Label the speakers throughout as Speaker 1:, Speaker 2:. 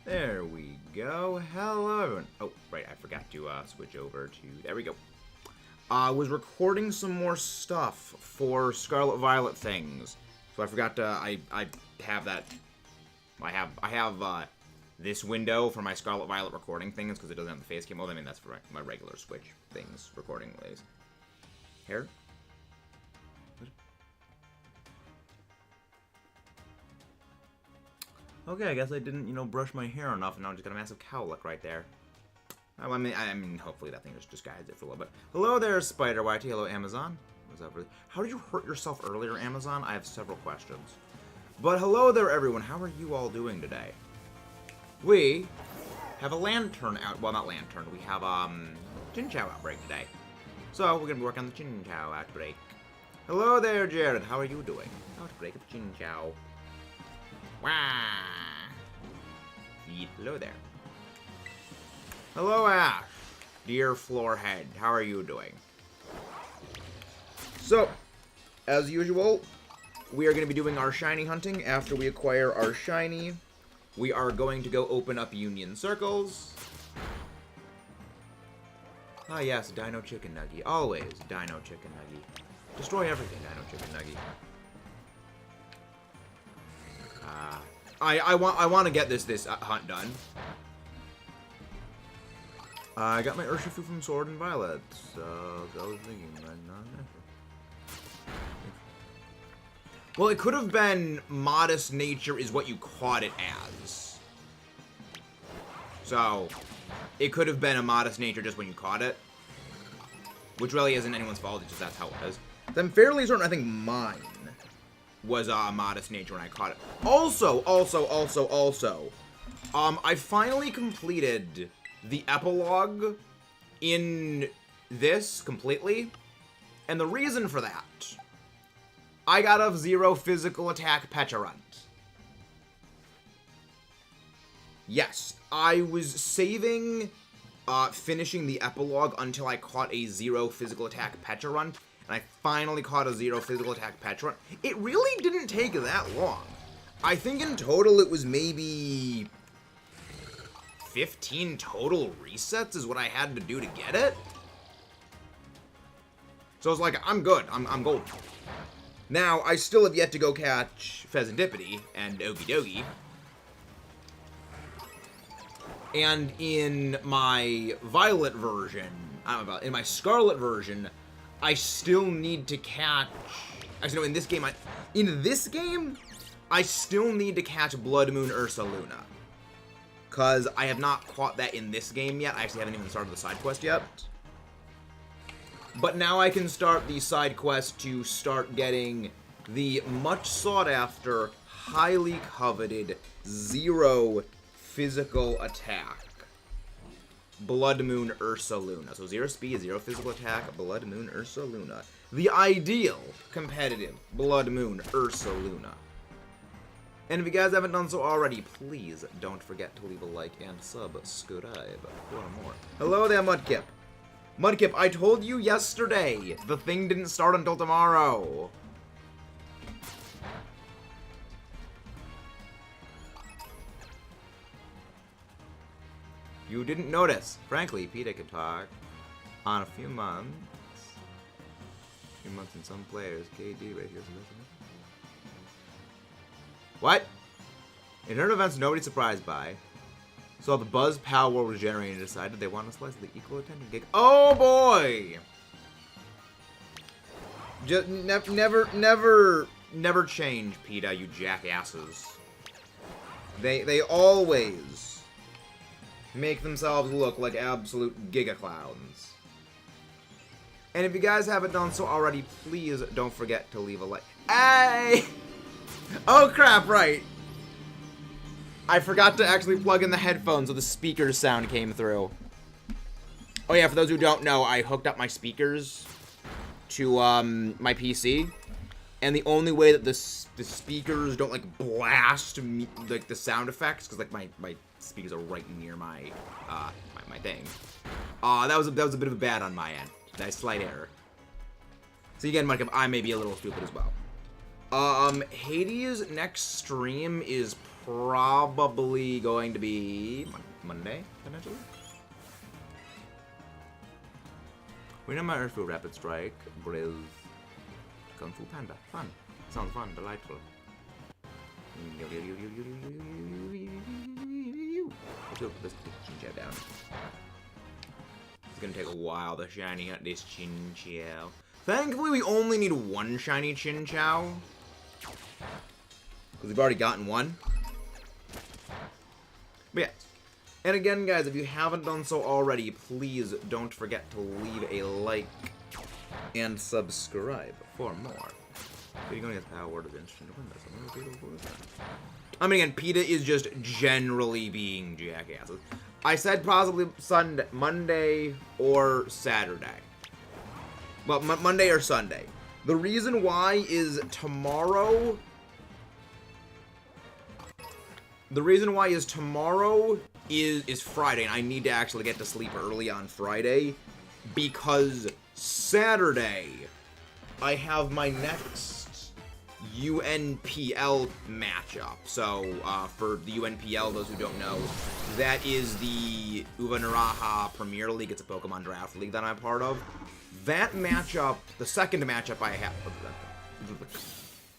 Speaker 1: There we go. Hello, everyone. Oh, right, I forgot to switch over to... There we go. I was recording some more stuff for Scarlet Violet things. So I forgot to... I have that... I have this window for my Scarlet Violet recording things, because it doesn't have the face cam. Well, I mean, that's for my regular Switch things, recording ways. Hair? Okay, I guess I didn't, brush my hair enough, and now I just got a massive cowlick right there. I mean, hopefully that thing just disguised it for a little bit. Hello there, Spider YT. Hello, Amazon. What's up? How did you hurt yourself earlier, Amazon? I have several questions. But hello there, everyone. How are you all doing today? We have a lantern out. Well, not lantern. We have Chinchou outbreak today. So we're gonna be working on the Chinchou outbreak. Hello there, Jared. How are you doing? Outbreak of Chinchou. Wah! Hello there. Hello, Ash. Dear Floorhead, how are you doing? So, as usual, we are going to be doing our shiny hunting. After we acquire our shiny, we are going to go open up Union Circles. Ah yes, Dino Chicken Nugget. Always Dino Chicken Nugget. Destroy everything, Dino Chicken Nugget. I want to get this hunt done. I got my Urshifu from Sword and Violet, so I was thinking, not well, it could have been Modest Nature is what you caught it as. So, it could have been a Modest Nature just when you caught it. Which really isn't anyone's fault, it's just that's how it is. I'm fairly certain, I think mine was a Modest Nature when I caught it. Also, I finally completed the epilogue in this completely, and the reason for that, I got a 0 physical attack Pecharunt. Yes, I was saving finishing the epilogue until I caught a 0 physical attack Pecharunt, and I finally caught a 0 physical attack Pecharunt. It really didn't take that long. I think in total it was maybe 15 total resets is what I had to do to get it. So I was like, I'm good. I'm golden. Now, I still have yet to go catch Pheasantipity and Okidogi. And in my Violet version, in my Scarlet version, I still need to catch... Actually, no, in this game, I still need to catch Blood Moon Ursaluna. Because I have not caught that in this game yet. I actually haven't even started the side quest yet. But now I can start the side quest to start getting the much sought after, highly coveted 0 physical attack Blood Moon Ursaluna. So 0 speed, 0 physical attack, Blood Moon Ursaluna. The ideal competitive Blood Moon Ursaluna. And if you guys haven't done so already, please don't forget to leave a like and subscribe for more. Hello there, Mudkip. Mudkip, I told you yesterday, the thing didn't start until tomorrow. You didn't notice. Frankly, PETA could talk on a few months. In some players, KD ratios. What? In current events nobody's surprised by. So the Buzz Power War was generated and decided they want to slice the equal attention gig. Oh boy! Just never change, PETA, you jackasses. They always make themselves look like absolute giga clowns. And if you guys haven't done so already, please don't forget to leave a like. Hey! Oh crap, right. I forgot to actually plug in the headphones so the speakers sound came through. Oh yeah, for those who don't know, I hooked up my speakers to my PC. And the only way that the speakers don't like blast me, like the sound effects, because like my speakers are right near my my thing. That was a bit of a bad on my end. Nice slight error. So again, I may be a little stupid as well. Hades' next stream is probably going to be Monday, potentially. We know my Earthfield Rapid Strike, Briz, Kung Fu Panda. Fun. Sounds fun, delightful. Let's go put this Chinchou down. It's gonna take a while to shiny hunt this Chinchou. Thankfully, we only need one shiny Chinchou. Because we've already gotten one. But yeah. And again, guys, if you haven't done so already, please don't forget to leave a like and subscribe for more. You're going to get power to the instant windows. I mean, again, PETA is just generally being jackasses. I said possibly Sunday, Monday or Saturday. Well, Monday or Sunday. The reason why is tomorrow. The reason why is tomorrow is Friday, and I need to actually get to sleep early on Friday, because Saturday I have my next UNPL matchup. So, for the UNPL, those who don't know, that is the Uvanaraha Premier League. It's a Pokemon Draft League that I'm a part of. That matchup, the second matchup I have,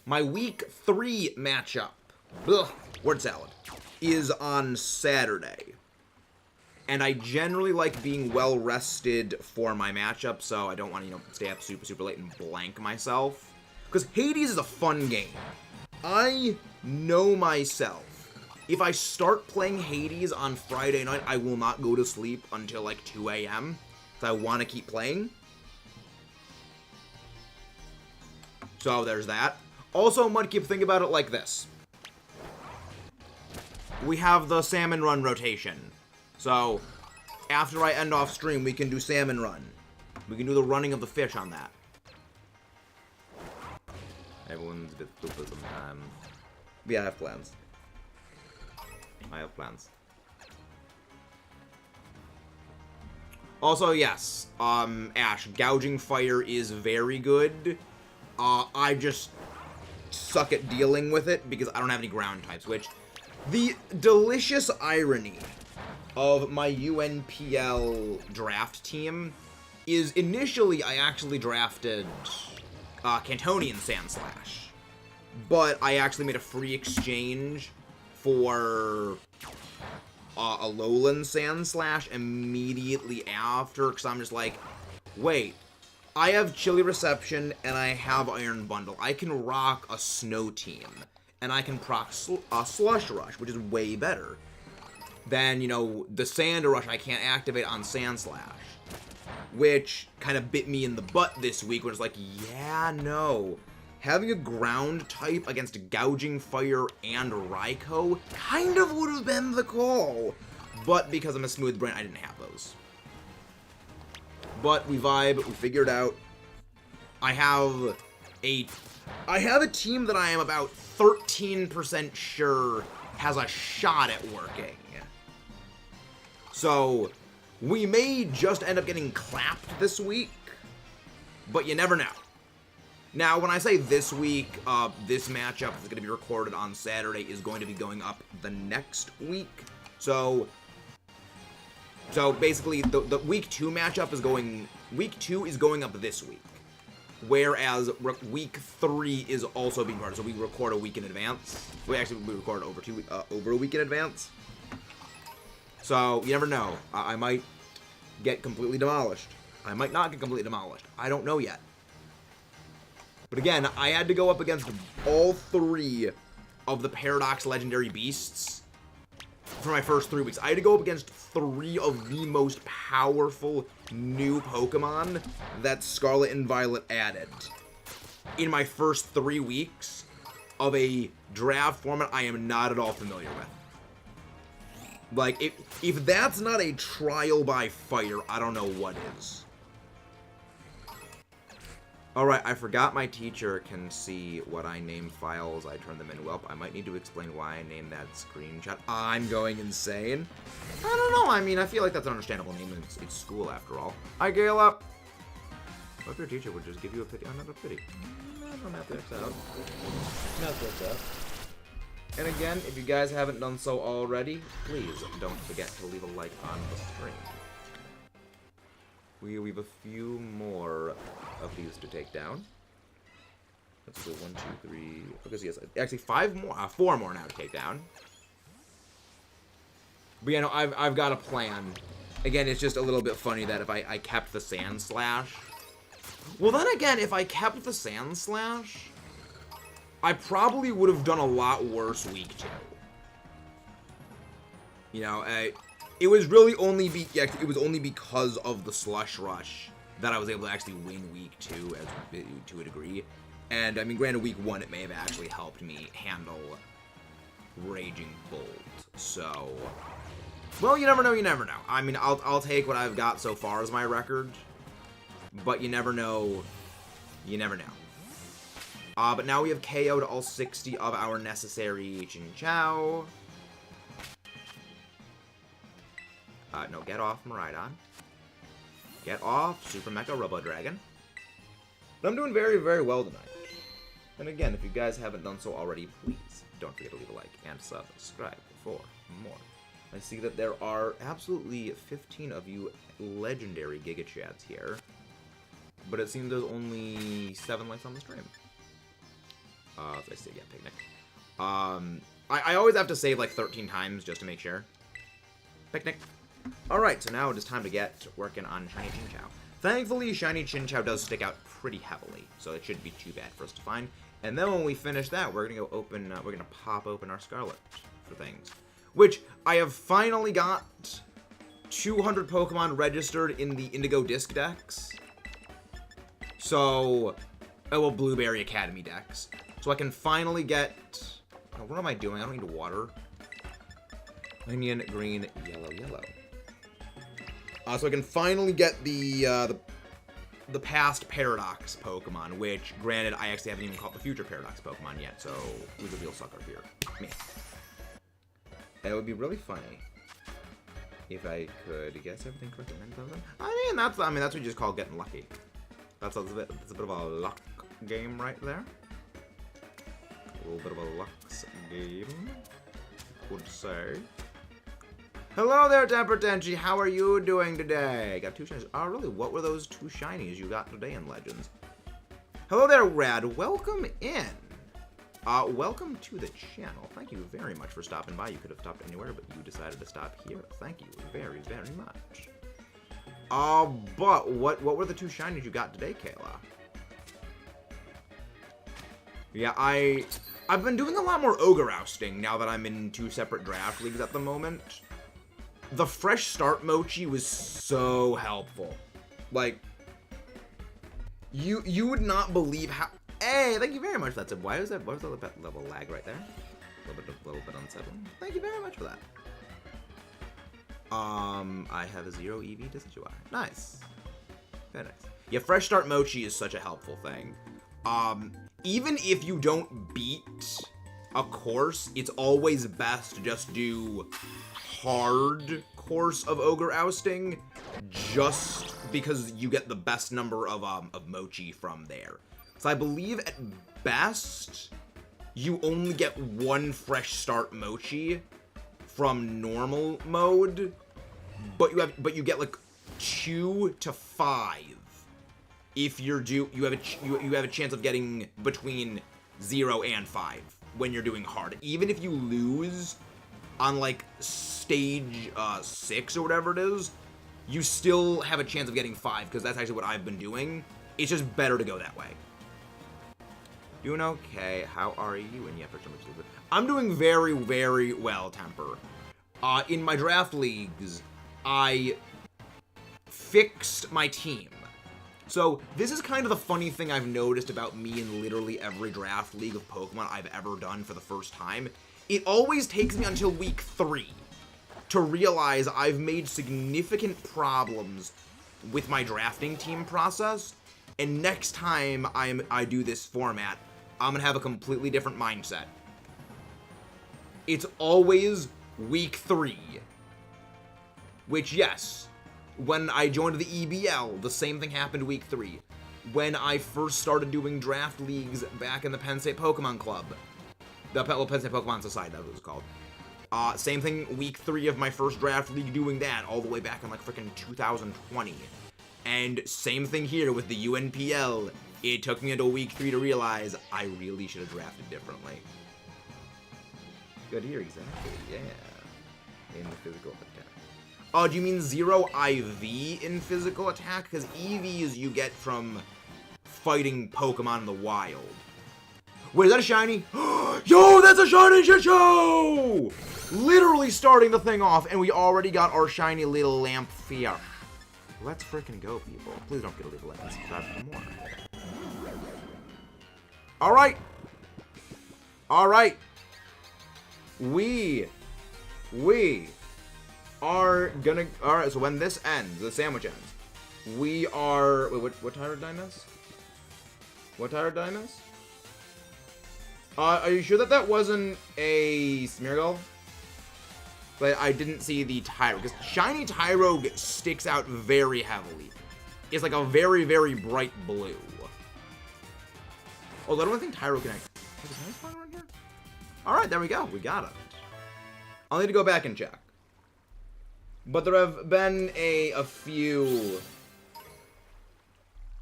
Speaker 1: my Week 3 matchup, word salad, is on Saturday. And I generally like being well rested for my matchup, so I don't want to, stay up super late and blank myself. Because Hades is a fun game. I know myself. If I start playing Hades on Friday night, I will not go to sleep until like 2 a.m. because I want to keep playing. So there's that. Also, Mudkip, think about it like this. We have the Salmon Run rotation. So, after I end off stream, we can do Salmon Run. We can do the running of the fish on that. Everyone's a bit stupid sometimes. Yeah, I have plans. I have plans. Also, yes, Ash, Gouging Fire is very good. I just suck at dealing with it because I don't have any ground types, which... The delicious irony of my UNPL draft team is initially I actually drafted Cantonian Sandslash, but I actually made a free exchange for a Alolan Sandslash immediately after, because I'm just like, wait, I have Chilly Reception and I have Iron Bundle. I can rock a Snow Team. And I can proc Slush Rush, which is way better than, the Sand Rush I can't activate on Sandslash. Which kind of bit me in the butt this week, where it's like, yeah, no. Having a ground type against Gouging Fire and Raikou kind of would have been the call. But because I'm a smooth brain, I didn't have those. But we vibe, we figured out. I have a team that I am about 13% sure has a shot at working. So, we may just end up getting clapped this week, but you never know. Now, when I say this week, this matchup is going to be recorded on Saturday is going to be going up the next week. So basically, the Week 2 matchup is going... Week 2 is going up this week. Whereas Week 3 is also being recorded, so we record a week in advance. We record over a week in advance. So you never know. I might get completely demolished. I might not get completely demolished. I don't know yet. But again, I had to go up against all 3 of the Paradox Legendary Beasts for my first 3 weeks. I had to go up against 3 of the most powerful new Pokemon that Scarlet and Violet added in my first 3 weeks of a draft format I am not at all familiar with. Like, if that's not a trial by fire, I don't know what is. Alright, I forgot my teacher can see what I name files. I turn them in. Well, I might need to explain why I named that screenshot. I'm going insane. I don't know. I mean, I feel like that's an understandable name. It's school, after all. Hi, Gayla. What if your teacher would just give you a pity? Oh, not a pity. I don't have to X out. Not to X out. And again, if you guys haven't done so already, please don't forget to leave a like on the stream. We have a few more of these to take down. Let's go 1, 2, 3. Okay, so yes, actually 4 more now to take down. But yeah, no, I've got a plan. Again, it's just a little bit funny that if I kept the Sand Slash. Well, then again, if I kept the Sand Slash, I probably would have done a lot worse week 2. You know, it was really only because of the Slush Rush that I was able to actually win week 2 to a degree. And I mean, granted, week 1 it may have actually helped me handle Raging Bolt. So, well, you never know. You never know. I mean, I'll take what I've got so far as my record, but you never know. You never know. But now we have KO'd all 60 of our necessary Chinchou. No, get off Miraidon. Get off Super Mecha Robo Dragon. But I'm doing very, very well tonight. And again, if you guys haven't done so already, please don't forget to leave a like and subscribe for more. I see that there are absolutely 15 of you legendary Giga Chads here. But it seems there's only 7 likes on the stream. So I say, yeah, Picnic. I always have to save like 13 times just to make sure. Picnic. Alright, so now it is time to get working on Shiny Chinchou. Thankfully, Shiny Chinchou does stick out pretty heavily, so it shouldn't be too bad for us to find. And then when we finish that, we're gonna go open, we're gonna pop open our Scarlet for things. Which, I have finally got 200 Pokemon registered in the Indigo Disc decks. So, well, Blueberry Academy decks. So I can finally get, oh, what am I doing? I don't need to water. Onion, green, yellow, yellow. So I can finally get the past Paradox Pokemon, which, granted, I actually haven't even caught the future Paradox Pokemon yet, so who's the real sucker here? Me. It would be really funny if I could guess everything correct and then tell them. I mean, that's what you just call getting lucky. That's a bit of a luck game right there. A little bit of a luck game, I would say. Hello there, Temper Tenchi. How are you doing today? Got 2 shinies. Oh, really? What were those 2 shinies you got today in Legends? Hello there, Rad. Welcome in. Welcome to the channel. Thank you very much for stopping by. You could have stopped anywhere, but you decided to stop here. Thank you very, very much. But what were the 2 shinies you got today, Kayla? Yeah, I've been doing a lot more Ogre ousting now that I'm in 2 separate draft leagues at the moment. The Fresh Start Mochi was so helpful. Like, you would not believe how. Hey, thank you very much for that. Why was that level lag right there? A little bit unsettling. Thank you very much for that. I have a 0 EV Decidueye. Nice. Very nice. Yeah, Fresh Start Mochi is such a helpful thing. Even if you don't beat a course, it's always best to just do hard course of Ogre ousting, just because you get the best number of Mochi from there. So I believe at best you only get 1 Fresh Start Mochi from normal mode, but you get like 2 to 5 if you have a chance of getting between 0 and 5 when you're doing hard. Even if you lose on like stage 6 or whatever it is, you still have a chance of getting 5, because that's actually what I've been doing. It's just better to go that way. Doing okay. How are you? And yeah, for sure, I'm doing very, very well, Temper. In my draft leagues, I fixed my team. So this is kind of the funny thing I've noticed about me in literally every draft league of Pokemon I've ever done for the first time. It always takes me until week 3 to realize I've made significant problems with my drafting team process, and next time I do this format, I'm gonna have a completely different mindset. It's always week 3, which, yes, when I joined the EBL, the same thing happened week 3. When I first started doing draft leagues back in the Penn State Pokemon Club, The Penn State Pokemon Society, that's what it's called. Same thing, week 3 of my first draft league, doing that all the way back in like freaking 2020. And same thing here with the UNPL. It took me until week 3 to realize I really should have drafted differently. Good here, exactly, yeah. In the physical attack. Oh, do you mean 0 IV in physical attack? Because EVs you get from fighting Pokemon in the wild. Wait, is that a shiny? Yo, that's a shiny shit show! Literally starting the thing off, and we already got our shiny little lamp fear. Let's freaking go, people. Please don't forget to leave a like and subscribe for more. Alright. Alright. We are gonna... Alright, so when this ends, the sandwich ends, we are... Wait, what tire did I miss? What tire did I miss? Are you sure that that wasn't a Smeargle? But I didn't see the Tyrogue, because shiny Tyrogue sticks out very heavily. It's like a very, very bright blue. Oh, I don't think Tyrogue can act. Is there a spawn around here? Alright, there we go. We got it. I'll need to go back and check. But there have been a few...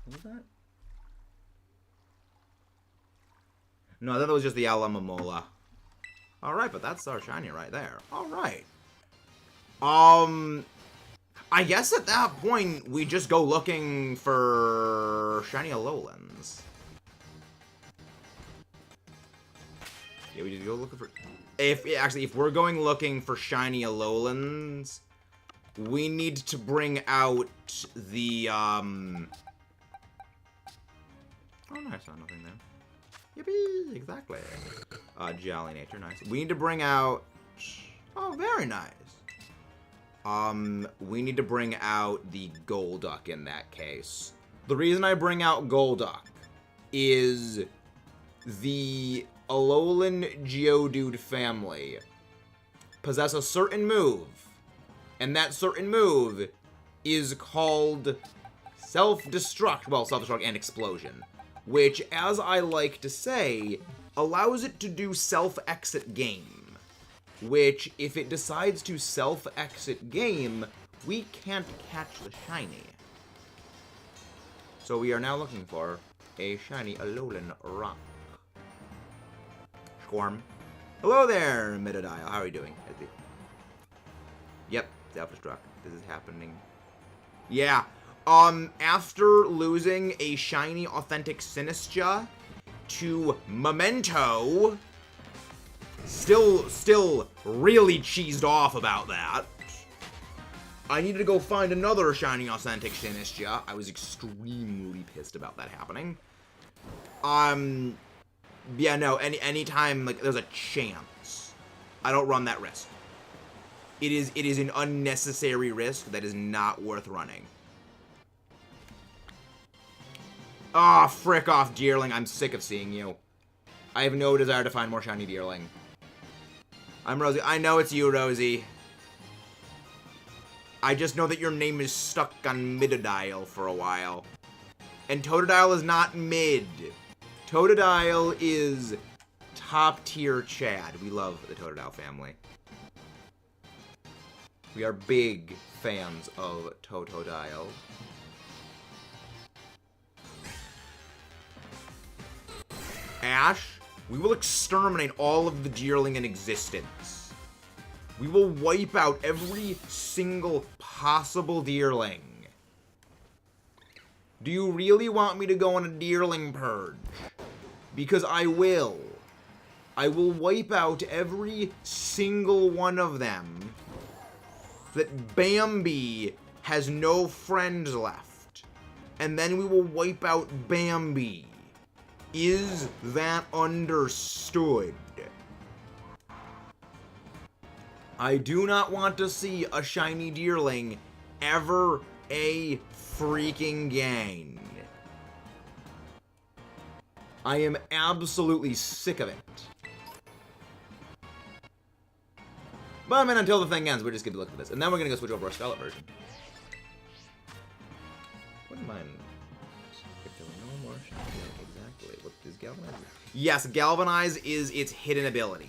Speaker 1: What was that? No, I thought that was just the Alamomola. Alright, but that's our shiny right there. Alright. I guess at that point, we just go looking for shiny Alolans. Yeah, we just go looking for... If we're going looking for shiny Alolans, we need to bring out the, Oh, nice, nothing there. Yippee! Exactly. Jolly nature, nice. We need to bring out... Oh, very nice. We need to bring out the Golduck in that case. The reason I bring out Golduck is the Alolan Geodude family possess a certain move, and that certain move is called Self-Destruct. Well, Self-Destruct and Explosion. Which, as I like to say, allows it to do self-exit game. Which, if it decides to self-exit game, we can't catch the shiny. So we are now looking for a shiny Alolan Rock. Squirm. Hello there, Midodile. How are you doing? Yep, self-destruct. This is happening. Yeah. After losing a shiny authentic Sinistra to Memento, still really cheesed off about that. I needed to go find another shiny authentic Sinistra. I was extremely pissed about that happening. Yeah, no, anytime, like, there's a chance, I don't run that risk. It is an unnecessary risk that is not worth running. Ah, frick off, Deerling. I'm sick of seeing you. I have no desire to find more shiny Deerling. I'm Rosie. I know it's you, Rosie. I just know that your name is stuck on Midodile for a while. And Totodile is not mid. Totodile is top tier Chad. We love the Totodile family. We are big fans of Totodile. Ash, we will exterminate all of the Deerling in existence. We will wipe out every single possible Deerling. Do you really want me to go on a Deerling purge? Because I will. I will wipe out every single one of them. That Bambi has no friends left. And then we will wipe out Bambi. Is that understood? I do not want to see a shiny Deerling ever a freaking gain. I am absolutely sick of it. But I mean, until the thing ends, we're just gonna look at this. And then we're gonna go switch over our Scarlet version. Wouldn't mind if there were no more shiny. Exactly. What is Galvanize? Yes, Galvanize is its hidden ability.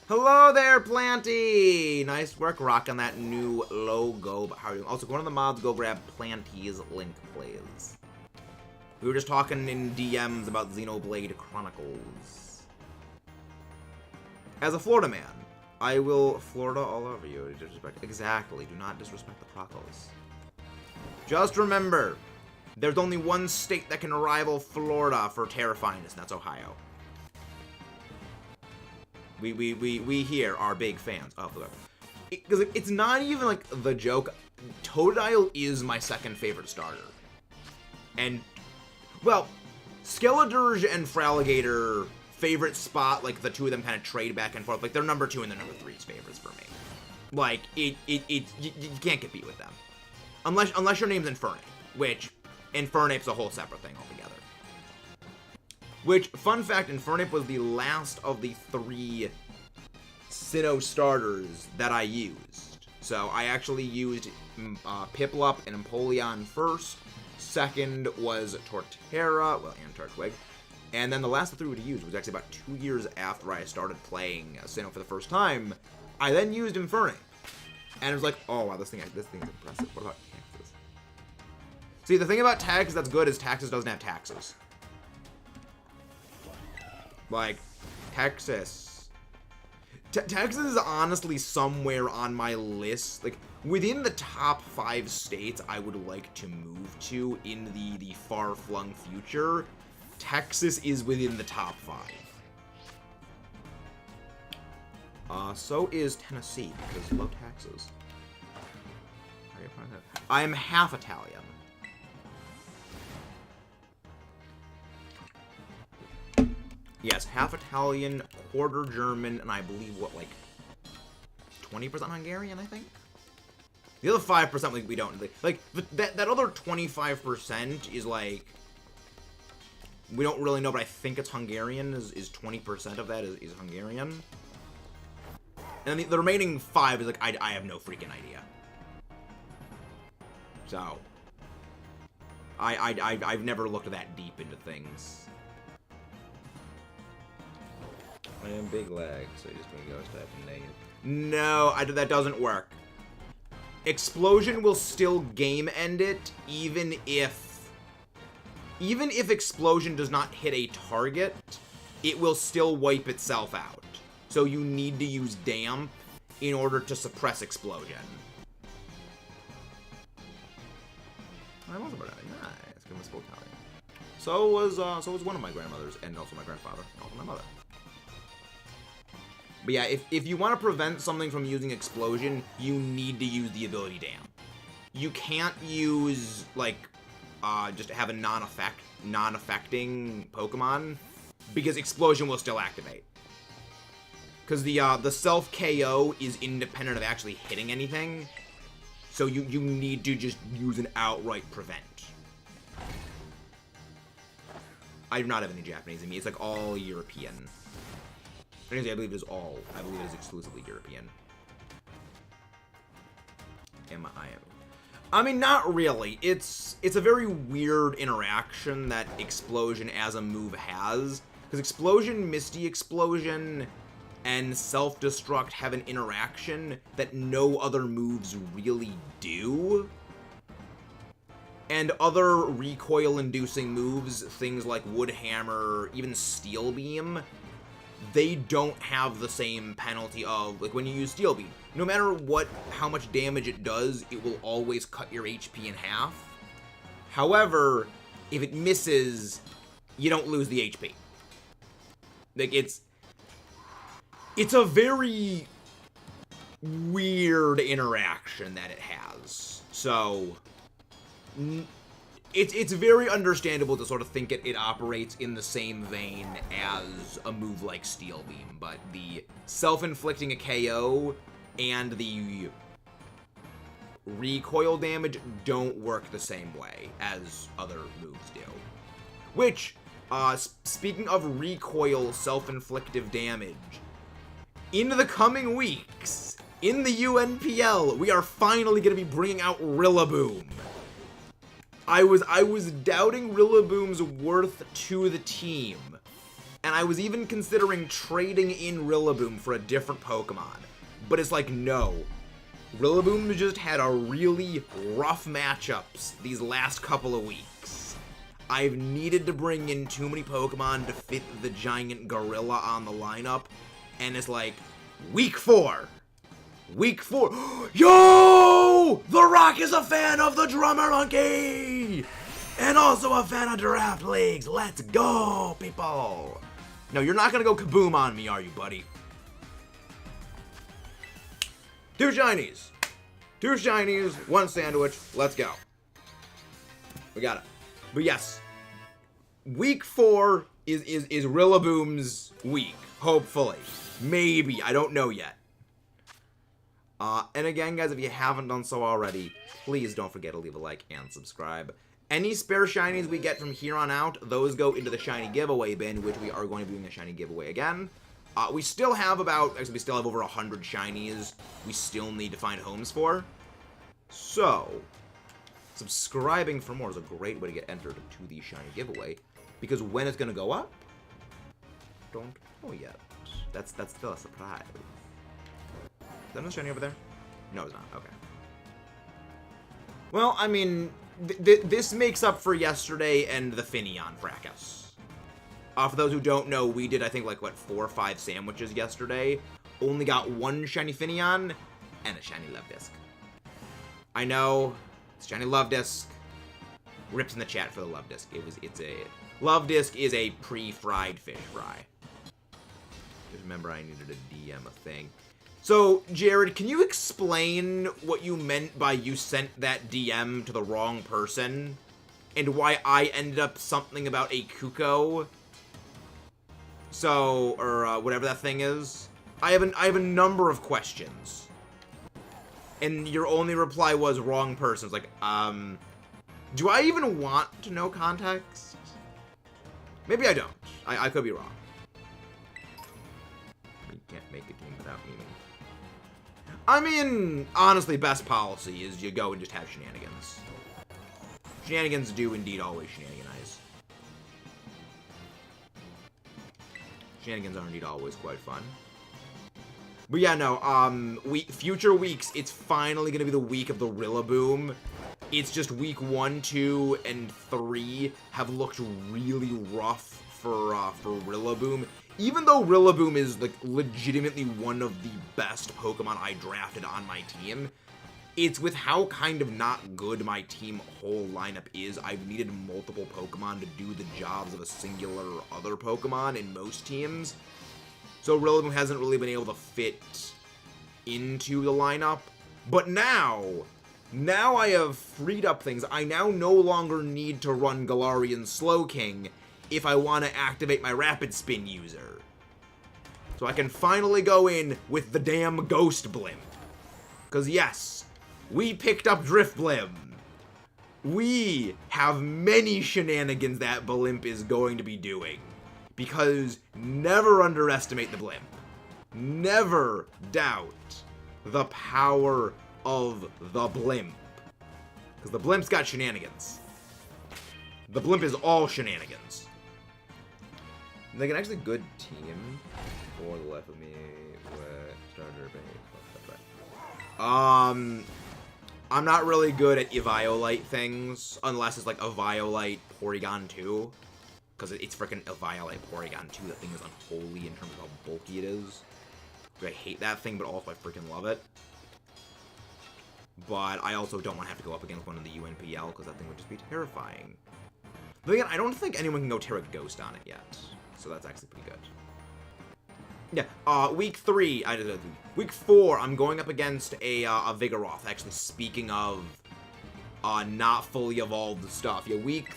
Speaker 1: Hello there, Planty! Nice work rocking that new logo. But how are you? Also, go on the mods, go grab Planty's link, please. We were just talking in DMs about Xenoblade Chronicles. As a Florida man, I will Florida all over you. Disrespect. Exactly. Do not disrespect the Procos. Just remember, there's only one state that can rival Florida for terrifyingness, and that's Ohio. We here are big fans of the... Because it's not even, like, the joke. Totodile is my second favorite starter. And, well, Skeledirge and Fraligator, favorite spot, like, the two of them kind of trade back and forth. Like, they're number 2 and they're number 3's favorites for me. Like, you can't compete with them. Unless your name's Infernape, which Infernape's a whole separate thing altogether. Which, fun fact, Infernape was the last of the 3 Sinnoh starters that I used. So I actually used Piplup and Empoleon first. Second was Torterra, well, and Turtwig. And then the last of the 3 we used was actually about 2 years after I started playing Sinnoh for the first time. I then used Infernape. And it was like, oh wow, this thing is impressive. What about Taxes? See, the thing about Taxes that's good is Taxes doesn't have taxes. Like, Texas. Texas is honestly somewhere on my list. Like, within the top 5 states I would like to move to in the far-flung future, Texas is within the top 5. So is Tennessee, because low taxes. How do you find that? I am half Italian. Yes, half Italian, quarter German, and I believe, what, like, 20% Hungarian, I think? The other 5%, we don't, like, that other 25% is, like, we don't really know, but I think it's Hungarian, is 20% of that is Hungarian. And then the remaining 5 is, like, I have no freaking idea. So, I've never looked that deep into things. I am big lag, so just when you go type negative. No, that doesn't work. Explosion will still game end it, even if Explosion does not hit a target, it will still wipe itself out. So you need to use Damp in order to suppress Explosion. I'm also about nice. Give me a spoke Italian. So was one of my grandmothers, and also my grandfather, and also my mother. But yeah, if you want to prevent something from using Explosion, you need to use the ability Damp. You can't use, like, just have a non-affecting Pokemon, because Explosion will still activate. Because the self-KO is independent of actually hitting anything, so you need to just use an outright prevent. I do not have any Japanese in me, it's like all European. I believe it is exclusively European. I mean, not really. It's a very weird interaction that Explosion as a move has. Because Explosion, Misty Explosion, and Self-Destruct have an interaction that no other moves really do. And other recoil-inducing moves, things like Wood Hammer, even Steel Beam, they don't have the same penalty of, like, when you use Steel Beam. No matter how much damage it does, it will always cut your HP in half. However, if it misses, you don't lose the HP. Like, it's a very weird interaction that it has. So, it's very understandable to sort of think it operates in the same vein as a move like Steel Beam, but the self-inflicting a KO and the recoil damage don't work the same way as other moves do. Which, speaking of recoil self-inflictive damage, in the coming weeks, in the UNPL, we are finally going to be bringing out Rillaboom. I was doubting Rillaboom's worth to the team. And I was even considering trading in Rillaboom for a different Pokemon. But it's like, no. Rillaboom just had a really rough matchups these last couple of weeks. I've needed to bring in too many Pokemon to fit the giant gorilla on the lineup. And it's like, week 4. Week 4. Yo! The Rock is a fan of the Drummer Monkey! And also a fan of Draft Leagues. Let's go, people! No, you're not gonna go kaboom on me, are you, buddy? 2 shinies. 2 shinies, 1 sandwich. Let's go. We got it. But yes, week 4 is Rillaboom's week. Hopefully. Maybe. I don't know yet. And again, guys, if you haven't done so already, please don't forget to leave a like and subscribe. Any spare shinies we get from here on out, those go into the shiny giveaway bin, which we are going to be doing a shiny giveaway again. We still have we still have over 100 shinies we still need to find homes for. So, subscribing for more is a great way to get entered to the shiny giveaway, because when it's going to go up, don't know yet. That's still a surprise. Is that another shiny over there? No, it's not. Okay. Well, I mean, this makes up for yesterday and the Finneon fracas. For those who don't know, we did, I think, like, what, 4 or 5 sandwiches yesterday. Only got 1 shiny Finneon and a shiny Love Disc. I know, it's shiny Love Disc. Rips in the chat for the Love Disc. Love Disc is a pre-fried fish fry. Just remember I needed a DM a thing. So, Jared, can you explain what you meant by you sent that DM to the wrong person? And why I ended up something about a Kuko? So, or whatever that thing is. I have a number of questions. And your only reply was wrong person. It's like, do I even want to know context? Maybe I don't. I could be wrong. You can't make a team without meaning. I mean, honestly, best policy is you go and just have shenanigans. Shenanigans do indeed always shenaniganize. Shenanigans are indeed always quite fun. But yeah, no, future weeks, it's finally gonna be the week of the Rillaboom. It's just week 1, 2, and 3 have looked really rough for Rillaboom. Even though Rillaboom is, like, legitimately one of the best Pokemon I drafted on my team, it's with how kind of not good my team whole lineup is. I've needed multiple Pokemon to do the jobs of a singular other Pokemon in most teams. So Rillaboom hasn't really been able to fit into the lineup. But now I have freed up things. I now no longer need to run Galarian Slowking if I want to activate my Rapid Spin user. So I can finally go in with the damn Ghost Blimp. Because yes, we picked up Drift Blimp. We have many shenanigans that Blimp is going to be doing. Because never underestimate the Blimp. Never doubt the power of the Blimp. Because the Blimp's got shenanigans. The Blimp is all shenanigans. Like an actually good team for the life of me. Starter base. I'm not really good at Eviolite things unless it's like Eviolite Porygon 2. Because it's freaking Eviolite Porygon 2. That thing is unholy in terms of how bulky it is. I hate that thing, but also I freaking love it. But I also don't want to have to go up against one in the UNPL because that thing would just be terrifying. But again, I don't think anyone can go Terra Ghost on it yet. So that's actually pretty good. Yeah, week 3, week 4, I'm going up against a Vigoroth. Actually, speaking of not fully evolved stuff. Yeah, week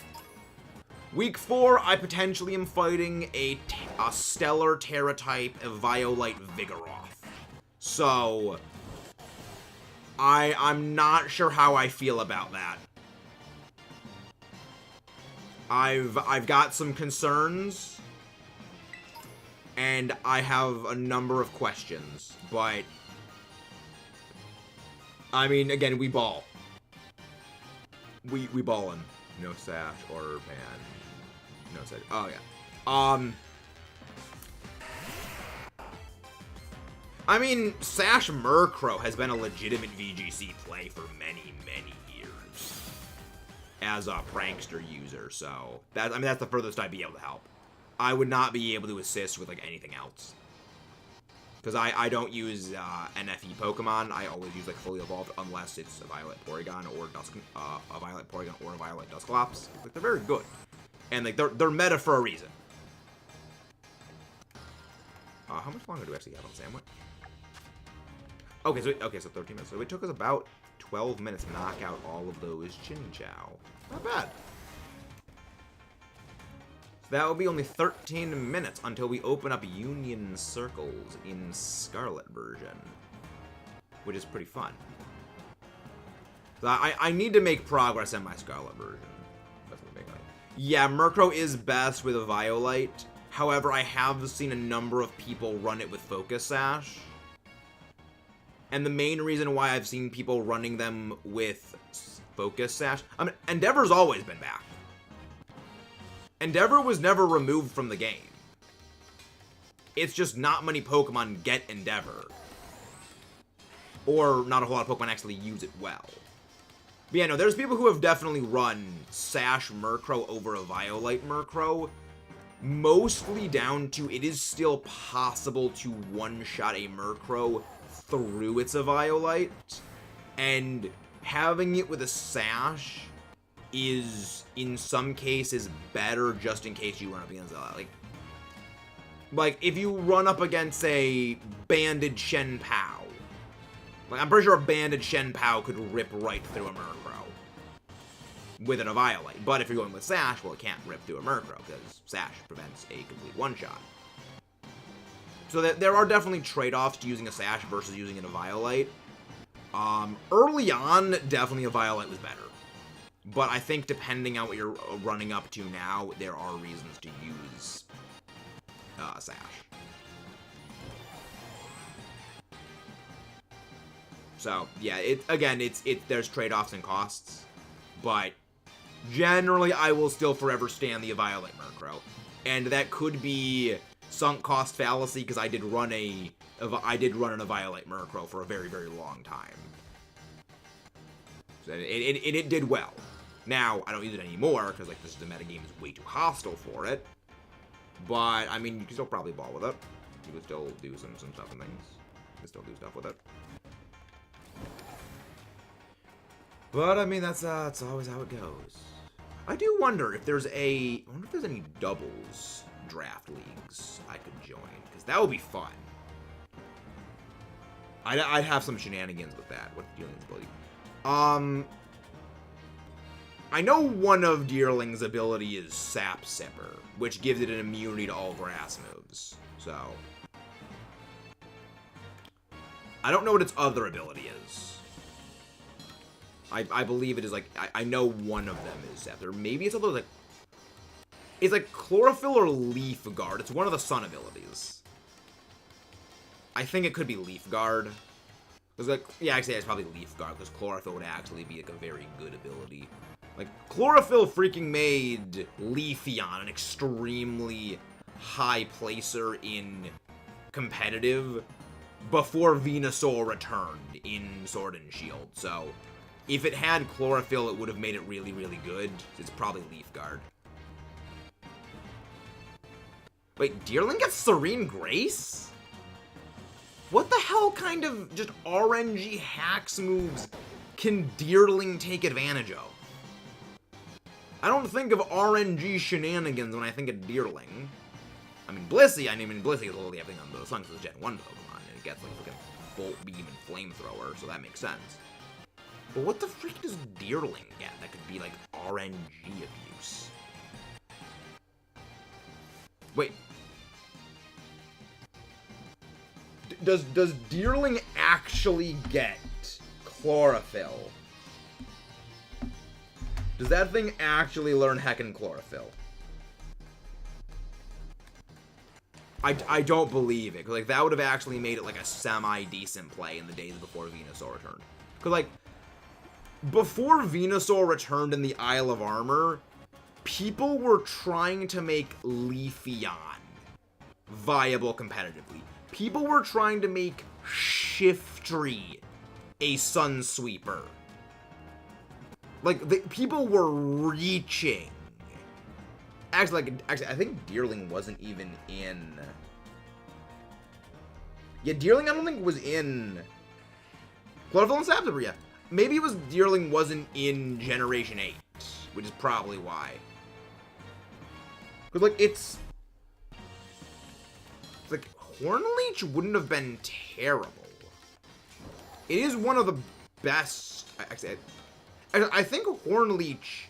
Speaker 1: 4, I potentially am fighting a Stellar Terra-type Violite Vigoroth. So, I'm not sure how I feel about that. I've got some concerns. And I have a number of questions, but I mean, again, we ball. We ballin'. No Sash or Pan. No Sash. Oh, yeah. I mean, Sash Murkrow has been a legitimate VGC play for many, many years as a prankster user, so that's the furthest I'd be able to help. I would not be able to assist with, like, anything else. Because I don't use NFE Pokemon. I always use, like, fully evolved unless it's a Violet Porygon or a Violet Porygon or a Violet Dusclops. Like, they're very good. And, like, they're meta for a reason. How much longer do we actually have on Sandwich? Okay, so 13 minutes. So it took us about 12 minutes to knock out all of those Chinchou. Not bad. So that will be only 13 minutes until we open up Union Circles in Scarlet version, which is pretty fun. So I need to make progress in my Scarlet version. That's what I'm making. Yeah, Murkrow is best with a Violite. However, I have seen a number of people run it with Focus Sash. And the main reason why I've seen people running them with Focus Sash... I mean, Endeavor's always been back. Endeavor was never removed from the game. It's just not many Pokemon get Endeavor. Or not a whole lot of Pokemon actually use it well. But yeah, no, there's people who have definitely run Sash Murkrow over a Violite Murkrow. Mostly down to it is still possible to one-shot a Murkrow through its Violite, and having it with a Sash is in some cases better just in case you run up against like if you run up against a banded Shen Pao, like I'm pretty sure a banded Shen Pao could rip right through a Murkrow with a Violite, but if you're going with Sash, well, it can't rip through a Murkrow because Sash prevents a complete one-shot. So there are definitely trade-offs to using a Sash versus using it a Violite. Early on, definitely a Violite was better. But I think depending on what you're running up to now, there are reasons to use Sash. So, yeah, there's trade-offs and costs. But generally, I will still forever stand the Violet Murkrow. And that could be sunk cost fallacy because I did run in a Violet Murkrow for a very, very long time. So it did well. Now, I don't use it anymore because, like, the metagame is way too hostile for it. But, I mean, you can still probably ball with it. You can still do some stuff and things. You can still do stuff with it. But, I mean, that's always how it goes. I do wonder if there's any doubles draft leagues I could join, because that would be fun. I'd have some shenanigans with that. What Deerling's ability? I know one of Deerling's ability is Sap Sipper, which gives it an immunity to all grass moves. So I don't know what its other ability is. I believe it is like I know one of them is Scepter. Maybe it's although it's like Chlorophyll or Leaf Guard. It's one of the Sun abilities. I think it could be Leaf Guard. Cause like, yeah, actually, it's probably Leaf Guard because Chlorophyll would actually be like a very good ability. Like Chlorophyll freaking made Leafeon an extremely high placer in competitive before Venusaur returned in Sword and Shield. So if it had Chlorophyll, it would have made it really, really good. It's probably Leaf Guard. Wait, Deerling gets Serene Grace? What the hell kind of just RNG hacks moves can Deerling take advantage of? I don't think of RNG shenanigans when I think of Deerling. I mean, Blissey is literally everything on the sun because it's Gen 1 Pokemon, and it gets like fucking Bolt Beam and Flamethrower, so that makes sense. But what the freak does Deerling get that could be like RNG abuse? Wait. Does Deerling actually get Chlorophyll? Does that thing actually learn heckin' Chlorophyll? I don't believe it, cause like that would have actually made it like a semi-decent play in the days before Venusaur returned. Cause like before Venusaur returned in the Isle of Armor, people were trying to make Leafeon viable competitively. People were trying to make Shiftry a Sun Sweeper. Like, people were reaching. Actually, I think Deerling wasn't even in... Yeah, Deerling I don't think was in... Chlorophyll and Sapsiper, yeah. Maybe it was Deerling wasn't in Generation 8, which is probably why. Because, like, it's like, Hornleech wouldn't have been terrible. It is one of the best... Actually, I think Hornleech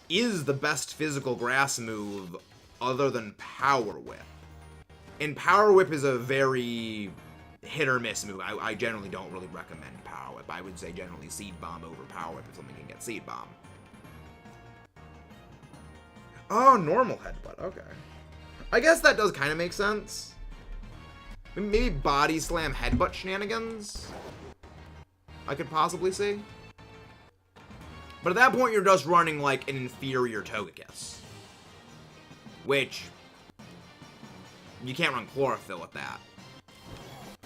Speaker 1: is the best physical grass move other than Power Whip. And Power Whip is a very hit or miss move. I generally don't really recommend Power Whip. I would say generally Seed Bomb over Power Whip if something can get Seed Bomb. Oh, normal Headbutt. Okay. I guess that does kind of make sense. Maybe Body Slam Headbutt shenanigans I could possibly see. But at that point, you're just running, like, an inferior Togekiss. Which, you can't run Chlorophyll with that.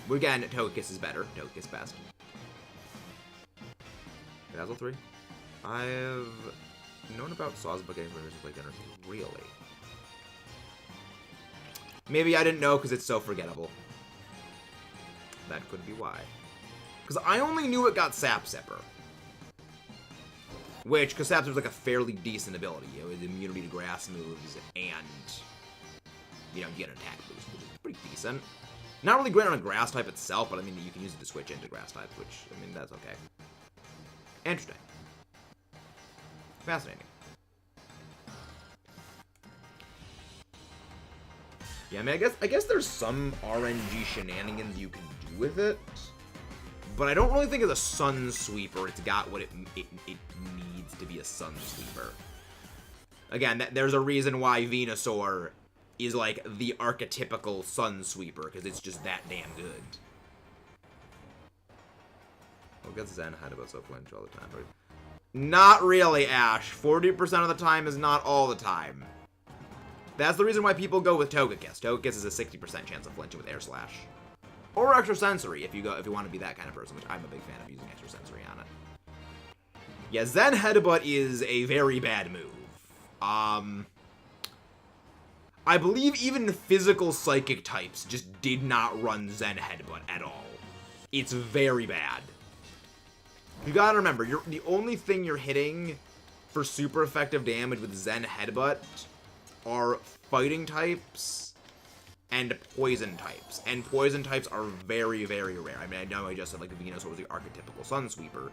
Speaker 1: But again, Togekiss is better. Togekiss best. Dazzle 3? I've known about Sawsbuck getting like energy. Really? Maybe I didn't know because it's so forgettable. That could be why. Because I only knew it got Sapsiper. Which, because Sapsiper's like a fairly decent ability. You know, with immunity to grass moves, and, you know, you get an attack boost, which is pretty decent. Not really great on a grass type itself, but I mean, you can use it to switch into grass types, which, I mean, that's okay. Interesting. Fascinating. Yeah, I mean, I guess there's some RNG shenanigans you can do with it, but I don't really think as a Sun Sweeper it's got what it needs to be a Sun Sweeper. Again, there's a reason why Venusaur is like the archetypical Sun Sweeper, because it's just that damn good. Well, gets Zen Headbutt so flinch all the time, right? Not really, Ash. 40% of the time is not all the time. That's the reason why people go with Togekiss. Togekiss is a 60% chance of flinching with Air Slash. Or Extrasensory, if you want to be that kind of person, which I'm a big fan of using Extrasensory on it. Yeah, Zen Headbutt is a very bad move. I believe even physical Psychic types just did not run Zen Headbutt at all. It's very bad. You gotta remember, the only thing you're hitting for super effective damage with Zen Headbutt are fighting types and poison types. And poison types are very, very rare. I mean, I know I just said like Venusaur was the archetypical Sun Sweeper,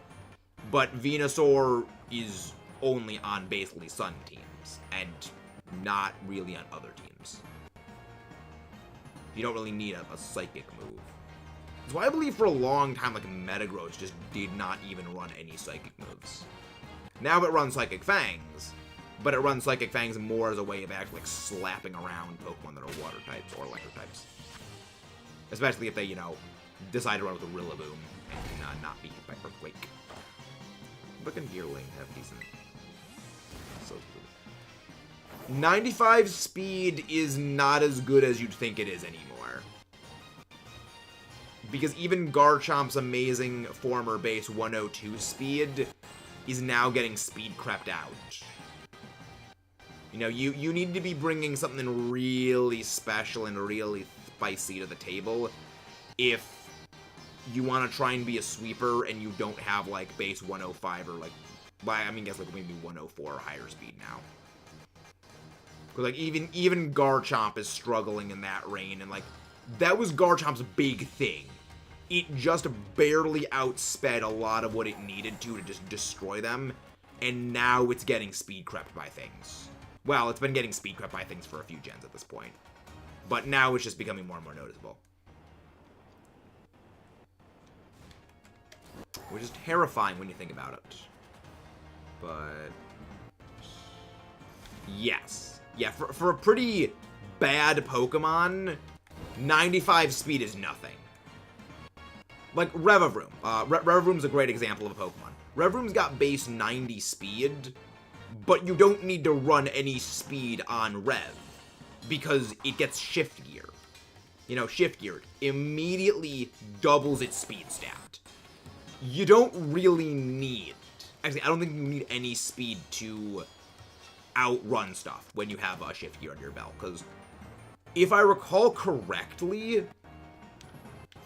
Speaker 1: but Venusaur is only on basically Sun teams and not really on other teams. You don't really need a Psychic move. That's why I believe for a long time, like, Metagross just did not even run any Psychic moves. Now it runs Psychic Fangs, but it runs Psychic Fangs more as a way of actually, like, slapping around Pokemon that are Water types or Electric types. Especially if they, you know, decide to run with a Rillaboom and not be hit by Earthquake. Look and Deerling have decent... So good. 95 speed is not as good as you'd think it is anymore. Because even Garchomp's amazing former base 102 speed is now getting speed crept out. You know, you need to be bringing something really special and really spicy to the table if you want to try and be a sweeper and you don't have, like, base 105 or, like, I mean, guess, like, maybe 104 or higher speed now. Because, like, even Garchomp is struggling in that reign, and, like, that was Garchomp's big thing. It just barely outsped a lot of what it needed to just destroy them, and now it's getting speed crept by things. Well, it's been getting speed crept by things for a few gens at this point, but now it's just becoming more and more noticeable. Which is terrifying when you think about it. But... yes. Yeah, for a pretty bad Pokemon, 95 speed is nothing. Like, Revavroom. Revavroom's a great example of a Pokemon. Revroom's got base 90 speed, but you don't need to run any speed on Rev, because it gets shift gear. You know, shift gear immediately doubles its speed stat. You don't really need... Actually, I don't think you need any speed to outrun stuff when you have a shift gear under your belt, because if I recall correctly,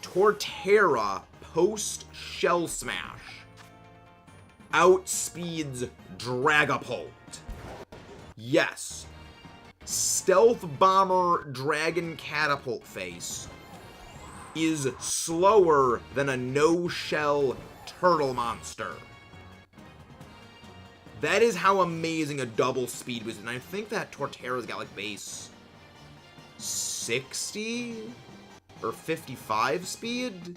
Speaker 1: Torterra post Shell Smash outspeeds Dragapult. Yes. Stealth Bomber Dragon Catapult Face is slower than a no-shell turtle monster. That is how amazing a double speed was. And I think that Torterra's got like base 60 or 55 speed.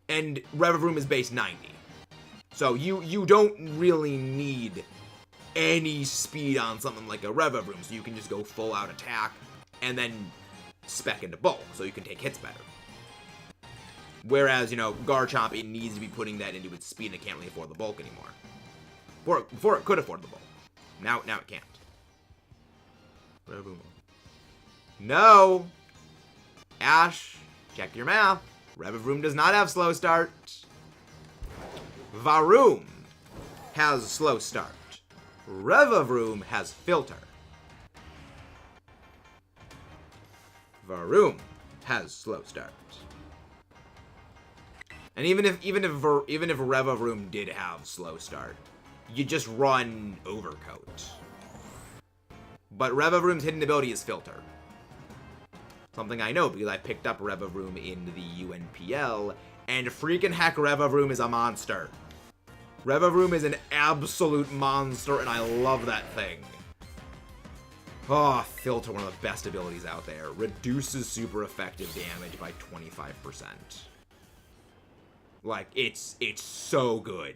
Speaker 1: And Revavroom is base 90. So you don't really need any speed on something like a Revavroom. So you can just go full out attack and then spec into bulk. So you can take hits better. Whereas, you know, Garchomp, it needs to be putting that into its speed and it can't really afford the bulk anymore. Before it could afford the bulk. Now it can't. Revavroom. No! Ash, check your math. Revavroom does not have slow start. Varoom has slow start. Revavroom has filter. Varoom has slow start. And even if Revavroom did have slow start, you just run Overcoat. But Revavroom's hidden ability is filter. Something I know because I picked up Revavroom in the UNPL, and freaking heck, Revavroom is a monster. Revavroom is an absolute monster, and I love that thing. Oh, filter, one of the best abilities out there. Reduces super effective damage by 25%. Like, it's so good.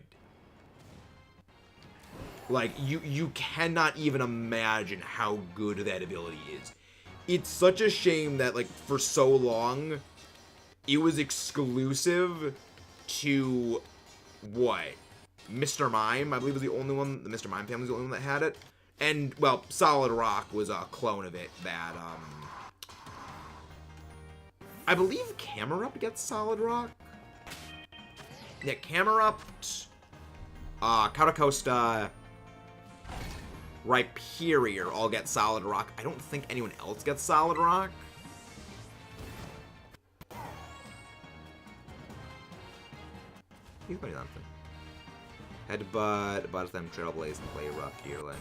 Speaker 1: Like, you cannot even imagine how good that ability is. It's such a shame that, like, for so long, it was exclusive to, what? Mr. Mime, I believe, was the only one, the Mr. Mime family was the only one that had it. And, well, Solid Rock was a clone of it that, I believe Camerupt gets Solid Rock? Yeah, Camerupt, Caracosta, Rhyperior all get Solid Rock. I don't think anyone else gets Solid Rock. He's pretty nothing. Headbutt, Buzz them, Trailblaze, and Play Rough, Deerling.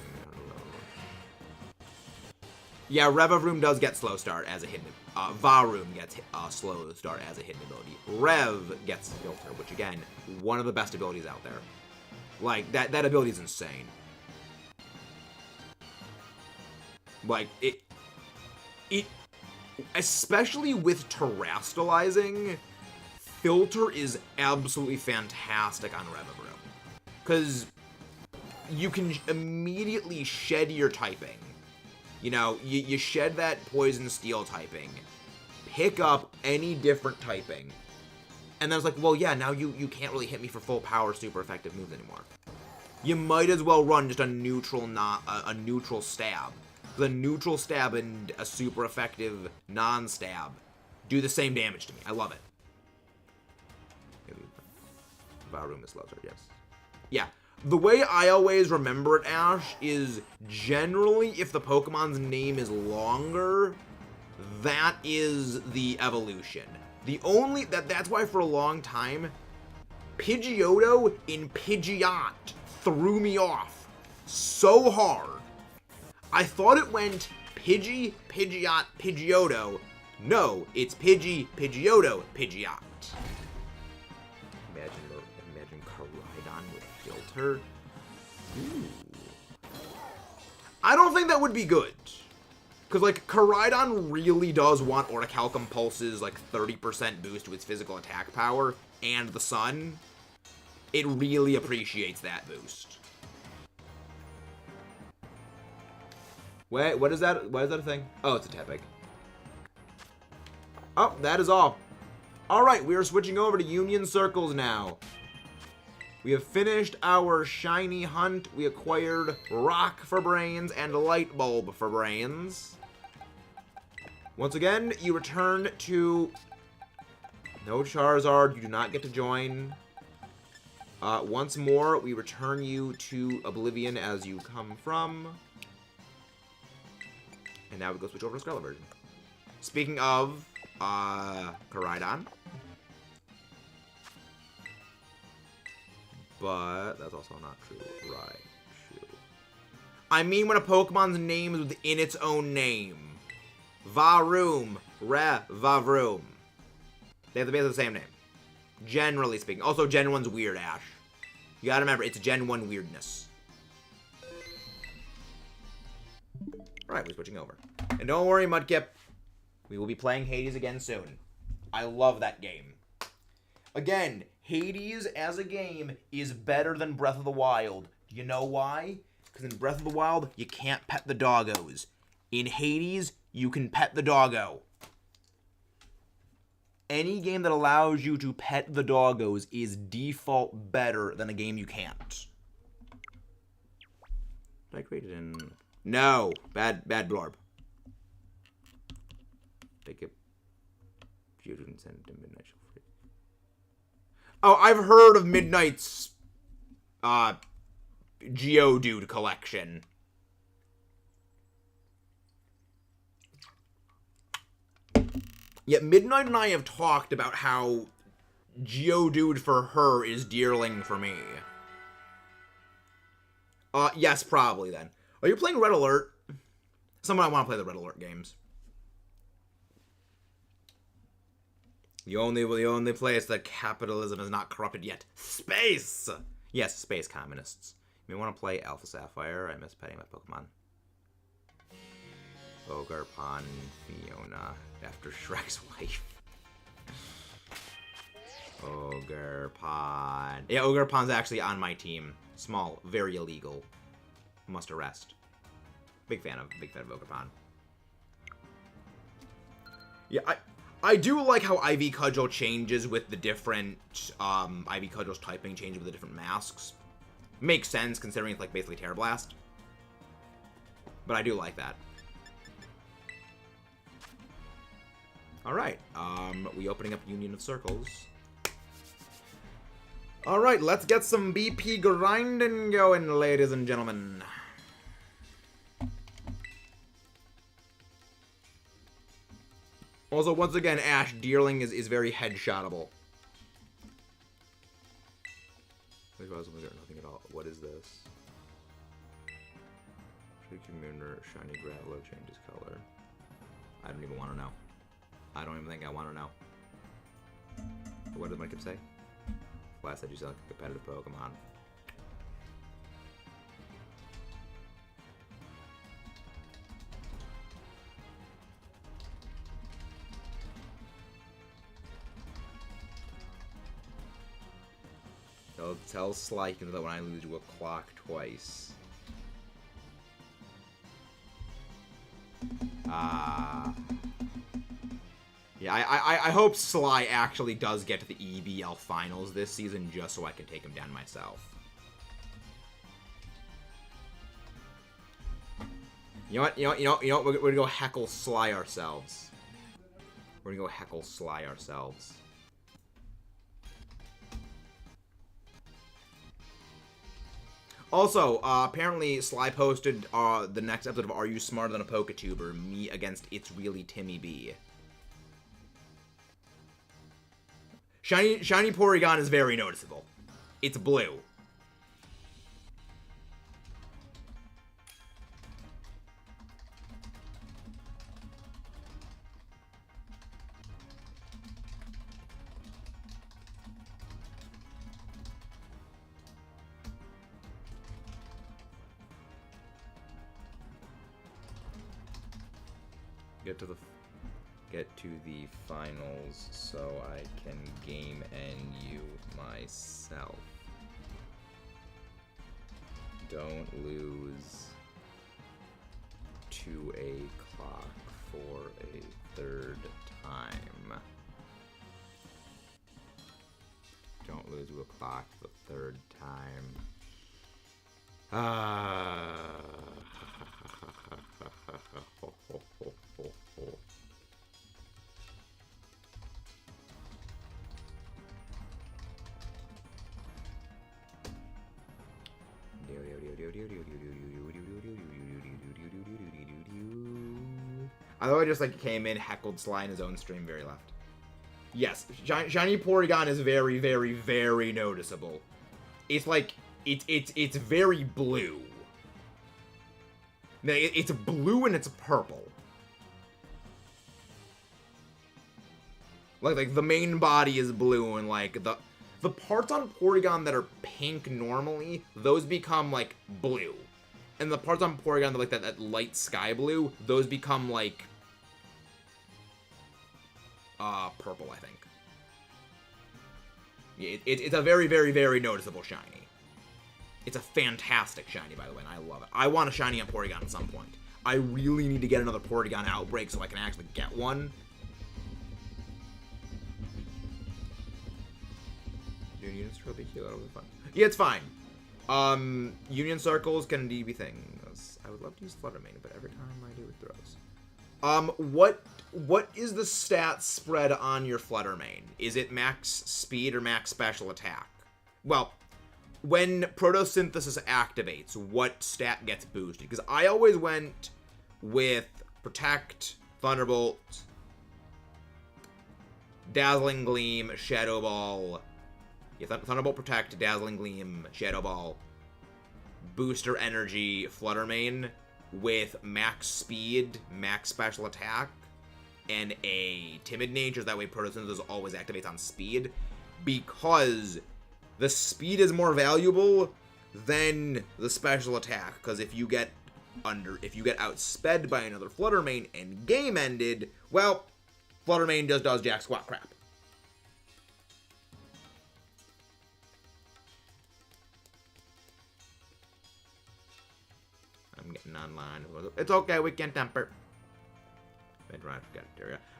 Speaker 1: Yeah, Revavroom does get Slow Start as a hidden. Varoom gets Slow Start as a hidden ability. Rev gets Filter, which again, one of the best abilities out there. Like, that ability is insane. Like, it especially with terastallizing, Filter is absolutely fantastic on Revavroom. Because you can immediately shed your typing. You know, you shed that Poison Steel typing, pick up any different typing, and then it's like, well, yeah, now you can't really hit me for full power super effective moves anymore. You might as well run just a neutral stab. The neutral stab and a super effective non-stab do the same damage to me. I love it. Varoom is slow start, yes. Yeah. The way I always remember it, Ash, is generally if the Pokemon's name is longer, that is the evolution. That's why for a long time, Pidgeotto in Pidgeot threw me off so hard. I thought it went Pidgey, Pidgeot, Pidgeotto. No, it's Pidgey, Pidgeotto, Pidgeot. Imagine Caridon with Filter. Ooh. I don't think that would be good. Because, like, Caridon really does want Orichalcum Pulse's, like, 30% boost to its physical attack power, and the Sun. It really appreciates that boost. Wait, what is that? Why is that a thing? Oh, it's a Tepig. Oh, that is all. Alright, we are switching over to Union Circles now. We have finished our shiny hunt. We acquired rock for brains and light bulb for brains. Once again, you return to... No Charizard, you do not get to join. Once more, we return you to Oblivion as you come from. And now we go switch over to Scarlet version. Speaking of, Koraidon. But that's also not true. Raichu. I mean when a Pokemon's name is within its own name. Varoom. Vavroom. They have the same name. Generally speaking. Also, Gen 1's weird, Ash. You gotta remember, it's Gen 1 weirdness. Alright, we're switching over. And don't worry, Mudkip. We will be playing Hades again soon. I love that game. Again, Hades as a game is better than Breath of the Wild. Do you know why? Because in Breath of the Wild, you can't pet the doggos. In Hades, you can pet the doggo. Any game that allows you to pet the doggos is default better than a game you can't. Did I create it in... No! Bad blorb. Take it. You didn't send it to Midnight. Oh, I've heard of Midnight's Geodude collection. Yet Midnight and I have talked about how Geodude for her is Deerling for me. Yes, probably then. Are you playing Red Alert? Someone I want to play the Red Alert games. The only place that capitalism is not corrupted yet. Space! Yes, space communists. You may want to play Alpha Sapphire. I miss petting my Pokemon. Ogarpon, Fiona, after Shrek's wife. Ogarpon. Yeah, Ogarpon's actually on my team. Small, very illegal. Must arrest. Big fan of Ogarpon. Yeah, I do like how Ivy Cudgel changes with the different, Ivy Cudgel's typing changes with the different masks. Makes sense, considering it's, like, basically Terra Blast. But I do like that. Alright, we opening up Union of Circles. Alright, let's get some BP grinding going, ladies and gentlemen. Also, once again, Ash, Deerling is very headshotable. Nothing at all. What is this? Mirror, shiny Graveler changes color. I don't even want to know. I don't even think I want to know. What did Mike say? Last said you sound like a competitive Pokemon. Tell Sly that when I lose, you will clock twice. Yeah, I hope Sly actually does get to the EBL finals this season just so I can take him down myself. You know what? We're gonna go heckle Sly ourselves. We're gonna go heckle Sly ourselves. Also, apparently Sly posted the next episode of Are You Smarter Than a Poketuber? Me against It's Really Timmy B. Shiny Porygon is very noticeable. It's blue. Get to the finals so I can game and you myself. Don't lose to a clock for a third time. Don't lose 2 o'clock the third time. I thought I just like came in, heckled Sly in his own stream, very left. Yes, shiny Porygon is very, very, very noticeable. It's like it's very blue. It's blue and it's purple. Like the main body is blue and like the parts on Porygon that are pink normally, those become like blue. And the parts on Porygon that like that light sky blue, those become like purple, I think. Yeah, it's a very, very, very noticeable shiny. It's a fantastic shiny, by the way, and I love it. I want a shiny on Porygon at some point. I really need to get another Porygon outbreak so I can actually get one. Union Circle be cute. That'll be fun. Yeah, it's fine. Union Circles can indeed be things. I would love to use Flutter Mane, but every time I do, it throws. What is the stat spread on your Flutter Mane? Is it max speed or max special attack? Well, when Photosynthesis activates, what stat gets boosted? Because I always went with Protect, Thunderbolt, Dazzling Gleam, Shadow Ball. Yeah, Thunderbolt, Protect, Dazzling Gleam, Shadow Ball, Booster Energy, Flutter Mane, with max speed, max special attack, and a timid nature. That way Photosynthesis always activates on speed, because the speed is more valuable than the special attack. Because if you get outsped by another Flutter Mane and game ended, well, Flutter Mane just does jack squat crap. I'm getting online. It's okay, we can temper.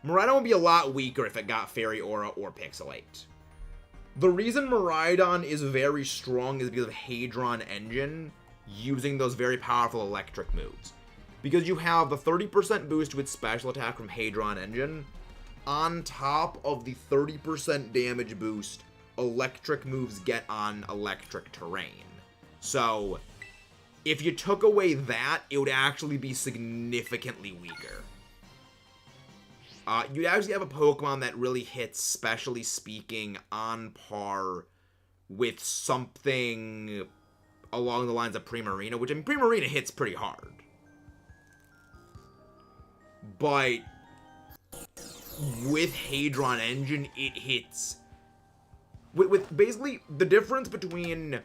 Speaker 1: Miraidon would be a lot weaker if it got Fairy Aura or Pixelate. The reason Miraidon is very strong is because of Hadron Engine using those very powerful electric moves. Because you have the 30% boost with special attack from Hadron Engine, on top of the 30% damage boost electric moves get on electric terrain. So, if you took away that, it would actually be significantly weaker. You'd actually have a Pokemon that really hits, specially speaking, on par with something along the lines of Primarina, which, I mean, Primarina hits pretty hard. But with Hadron Engine, it hits... With basically, the difference between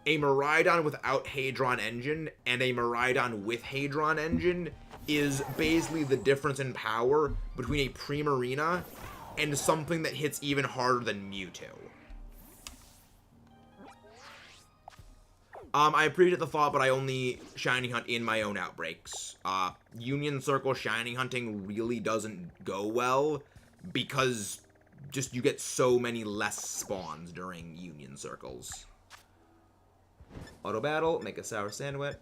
Speaker 1: a Miraidon without Hadron Engine and a Miraidon with Hadron Engine is basically the difference in power between a Primarina and something that hits even harder than Mewtwo. I appreciate the thought, but I only shiny hunt in my own outbreaks. Union Circle shiny hunting really doesn't go well because just you get so many less spawns during Union Circles. Auto battle, make a sour sandwich.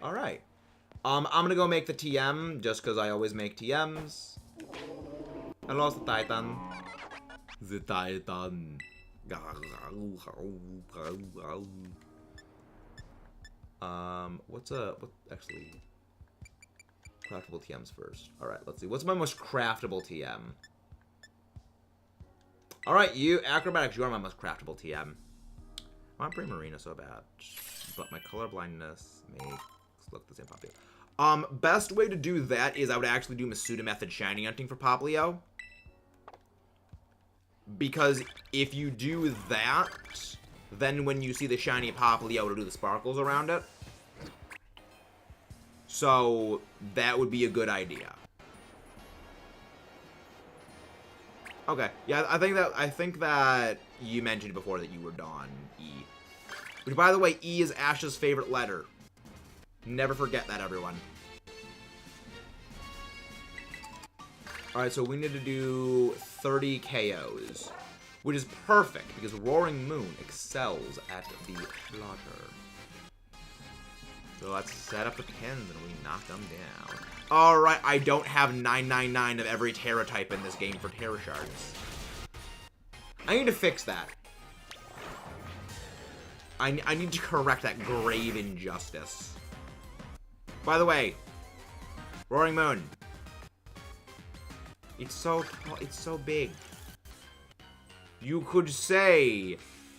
Speaker 1: Alright. I'm gonna go make the TM, just because I always make TMs. I lost the Titan. The Titan. What actually, craftable TMs first. Alright, let's see. What's my most craftable TM? Alright, you, Acrobatics, you are my most craftable TM. I want Primarina so bad, but my color blindness makes look the same Popplio. Best way to do that is I would actually do Masuda Method shiny hunting for Popplio. Because if you do that, then when you see the shiny Popplio, it'll do the sparkles around it. So that would be a good idea. Okay, yeah, I think that you mentioned before that you were Dawn E. Which, by the way, E is Ash's favorite letter. Never forget that, everyone. Alright, so we need to do 30 KOs. which is perfect because Roaring Moon excels at the slaughter. So let's set up the pins and we knock them down. Alright, I don't have 999 of every Terra type in this game for Terra Shards. I need to fix that. I need to correct that grave injustice. By the way, Roaring Moon. It's so big. You could say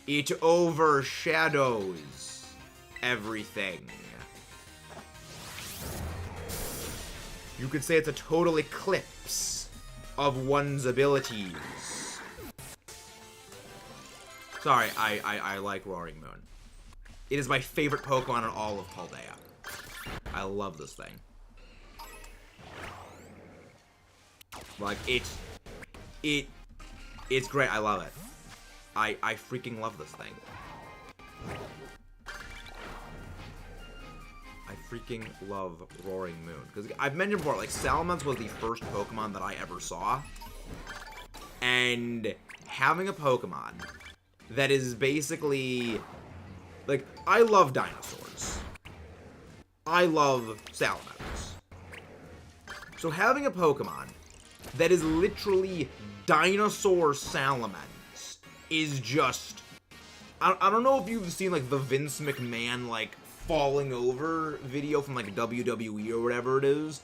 Speaker 1: it overshadows everything. You could say it's a total eclipse of one's abilities. Sorry, I like Roaring Moon. It is my favorite Pokemon in all of Paldea. I love this thing. Like, it's great. I love it. I freaking love this thing. I freaking love Roaring Moon. Because I've mentioned before, like, Salamence was the first Pokemon that I ever saw. And having a Pokemon that is basically... Like, I love dinosaurs. I love Salamence. So having a Pokemon that is literally dinosaur Salamence is just... I don't know if you've seen, like, the Vince McMahon, like, falling over video from, like, WWE or whatever it is.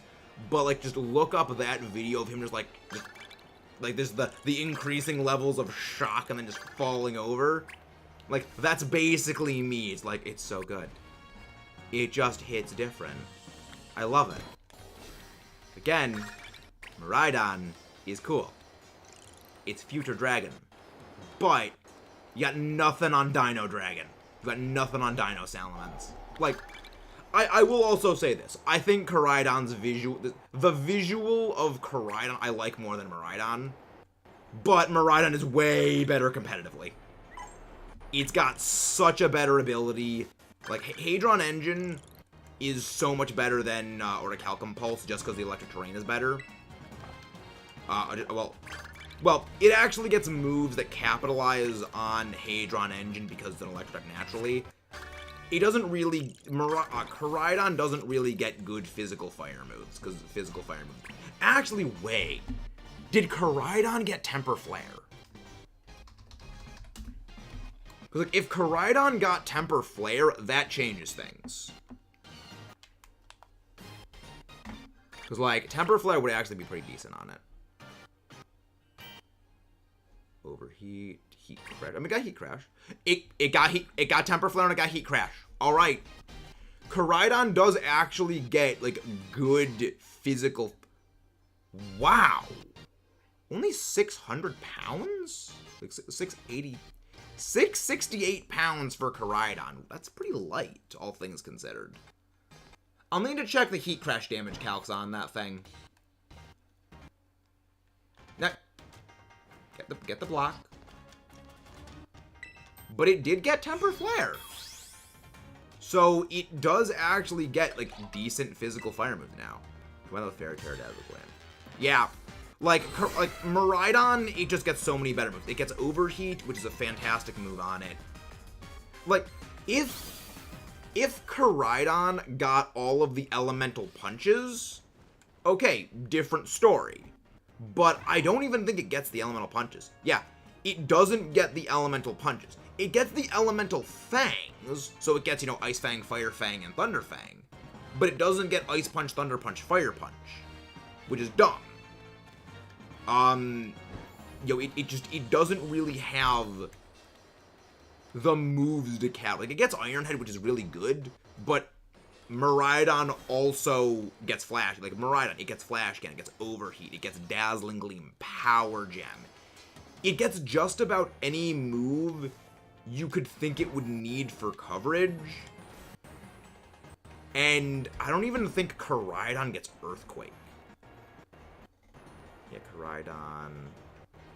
Speaker 1: But, like, just look up that video of him just, like, there's the increasing levels of shock and then just falling over. Like, that's basically me. It's like, it's so good. It just hits different. I love it. Again, Miraidon is cool. It's Future Dragon. But, you got nothing on Dino Dragon. You got nothing on Dino Salamence. Like, I will also say this. I think Koraidon's visual... The visual of Koraidon I like more than Miraidon. But Miraidon is way better competitively. It's got such a better ability. Like, Hadron Engine is so much better than Orichalcum Pulse just because the electric terrain is better. Well, it actually gets moves that capitalize on Hadron Engine because it's an electric naturally. It doesn't really... Koraidon doesn't really get good physical fire moves because physical fire moves... Actually, wait. Did Koraidon get Temper Flare? Because, like, if Koraidon got Temper Flare, that changes things. Because, like, Temper Flare would actually be pretty decent on it. Overheat, Heat Crash. I mean, it got Heat Crash. It got Temper Flare and it got Heat Crash. Alright. Koraidon does actually get, like, good physical... Wow. Only 600 pounds? Like, 680... 668 pounds for Koraidon. That's pretty light, all things considered. I'll need to check the Heat Crash damage calcs on that thing. Now, get the block. But it did get Temper Flare. So it does actually get, like, decent physical fire moves now. One of the Fairy Dazzle Gland. Yeah. Like Miraidon, it just gets so many better moves. It gets Overheat, which is a fantastic move on it. Like, if Koraidon got all of the elemental punches, okay, different story. But I don't even think it gets the elemental punches. Yeah, it doesn't get the elemental punches. It gets the elemental fangs, so it gets, you know, Ice Fang, Fire Fang, and Thunder Fang. But it doesn't get Ice Punch, Thunder Punch, Fire Punch, which is dumb. It doesn't really have the moves to cap. Like, it gets Iron Head, which is really good, but Miraidon also gets Flash. Like, Miraidon, it gets Flash Cannon, it gets Overheat, it gets Dazzling Gleam, Power Gem. It gets just about any move you could think it would need for coverage. And I don't even think Koraidon gets Earthquake. Yeah, Koraidon.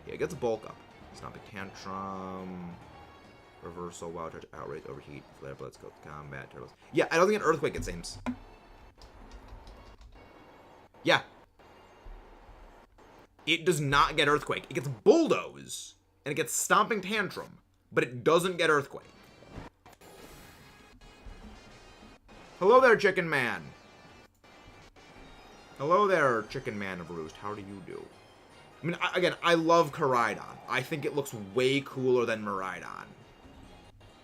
Speaker 1: Yeah, it gets Bulk Up. Stomping Tantrum. Reversal, Wild Charge, Outrage, Overheat, Flare, Blitz, Go Combat, Turtles. Yeah, I don't think an Earthquake it seems. Yeah. It does not get Earthquake. It gets Bulldoze. and it gets Stomping Tantrum, but it doesn't get Earthquake. Hello there, Chicken Man. Hello there, Chicken Man of Roost. How do you do? I mean, again, I love Koraidon. I think it looks way cooler than Miraidon.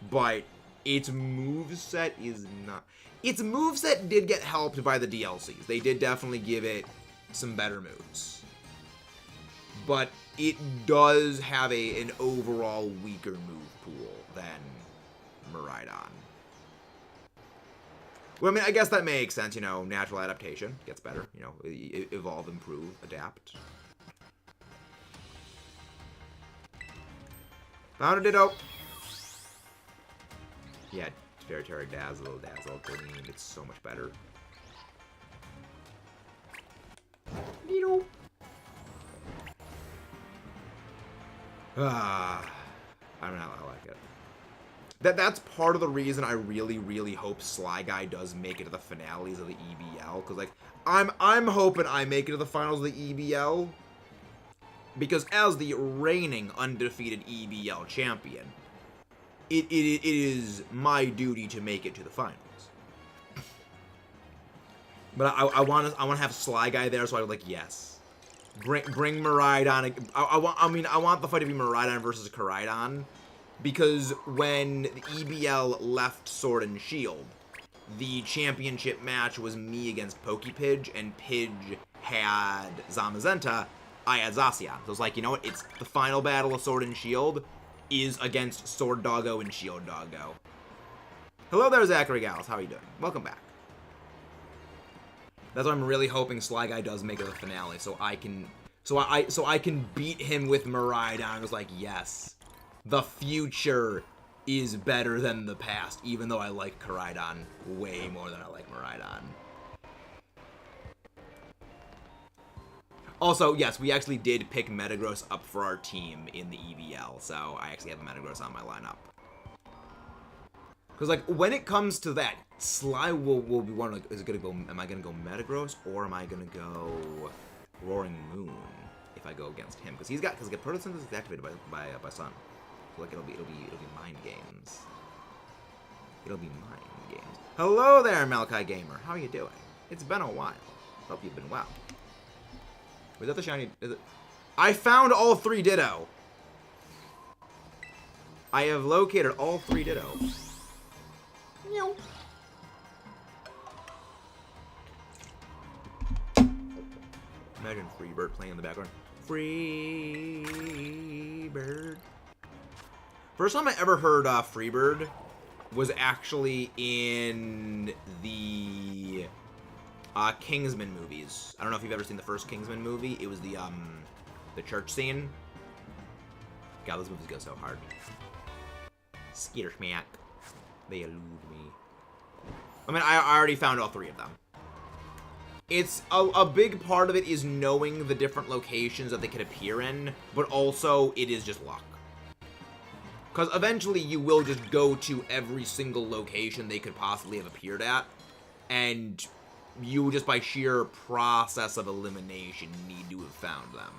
Speaker 1: But its moveset is not... Its moveset did get helped by the DLCs. They did definitely give it some better moves. But it does have an overall weaker move pool than Miraidon. Well, I mean, I guess that makes sense, you know, natural adaptation gets better, you know, evolve, improve, adapt. Found a Ditto. Yeah, Terra Dazzle, Gleam, it's so much better. Ditto. I don't know, I like it. That's part of the reason I really, really hope Sly Guy does make it to the finales of the EBL. Because, like, I'm hoping I make it to the finals of the EBL. Because as the reigning undefeated EBL champion, it is my duty to make it to the finals. But I want to have Sly Guy there, so I was like, yes. Bring Miraidon. I want the fight to be Miraidon versus Koraidon. Because when the EBL left Sword and Shield, the championship match was me against Pokepidge, and Pidge had Zamazenta, I had Zacian. So it's like, you know what, it's the final battle of Sword and Shield is against Sword Doggo and Shield Doggo. Hello there, Zachary Gals, how are you doing? Welcome back. That's why I'm really hoping Sly Guy does make it to the finale, so I can beat him with Miraidon. I was like, yes. The future is better than the past, even though I like Koraidon way more than I like Miraidon. Also, yes, we actually did pick Metagross up for our team in the EVL, so I actually have a Metagross on my lineup. Because, like, when it comes to that, Sly will be one, like, is it gonna go, am I gonna go Metagross, or am I gonna go Roaring Moon if I go against him? Because Photosynthesis is activated by Sun. Like, it'll be mind games. It'll be mind games. Hello there, Malachi Gamer. How are you doing? It's been a while. Hope you've been well. Was that the shiny? Is it? I found all 3 Ditto. I have located all 3 Ditto. Meow. Imagine Freebird playing in the background. Freebird. First time I ever heard Freebird was actually in the Kingsman movies. I don't know if you've ever seen the first Kingsman movie. It was the church scene. God, those movies go so hard. Skeeter schmack. They elude me. I mean, I already found all 3 of them. It's a big part of it is knowing the different locations that they could appear in, but also it is just luck. Because eventually you will just go to every single location they could possibly have appeared at, and you just by sheer process of elimination need to have found them.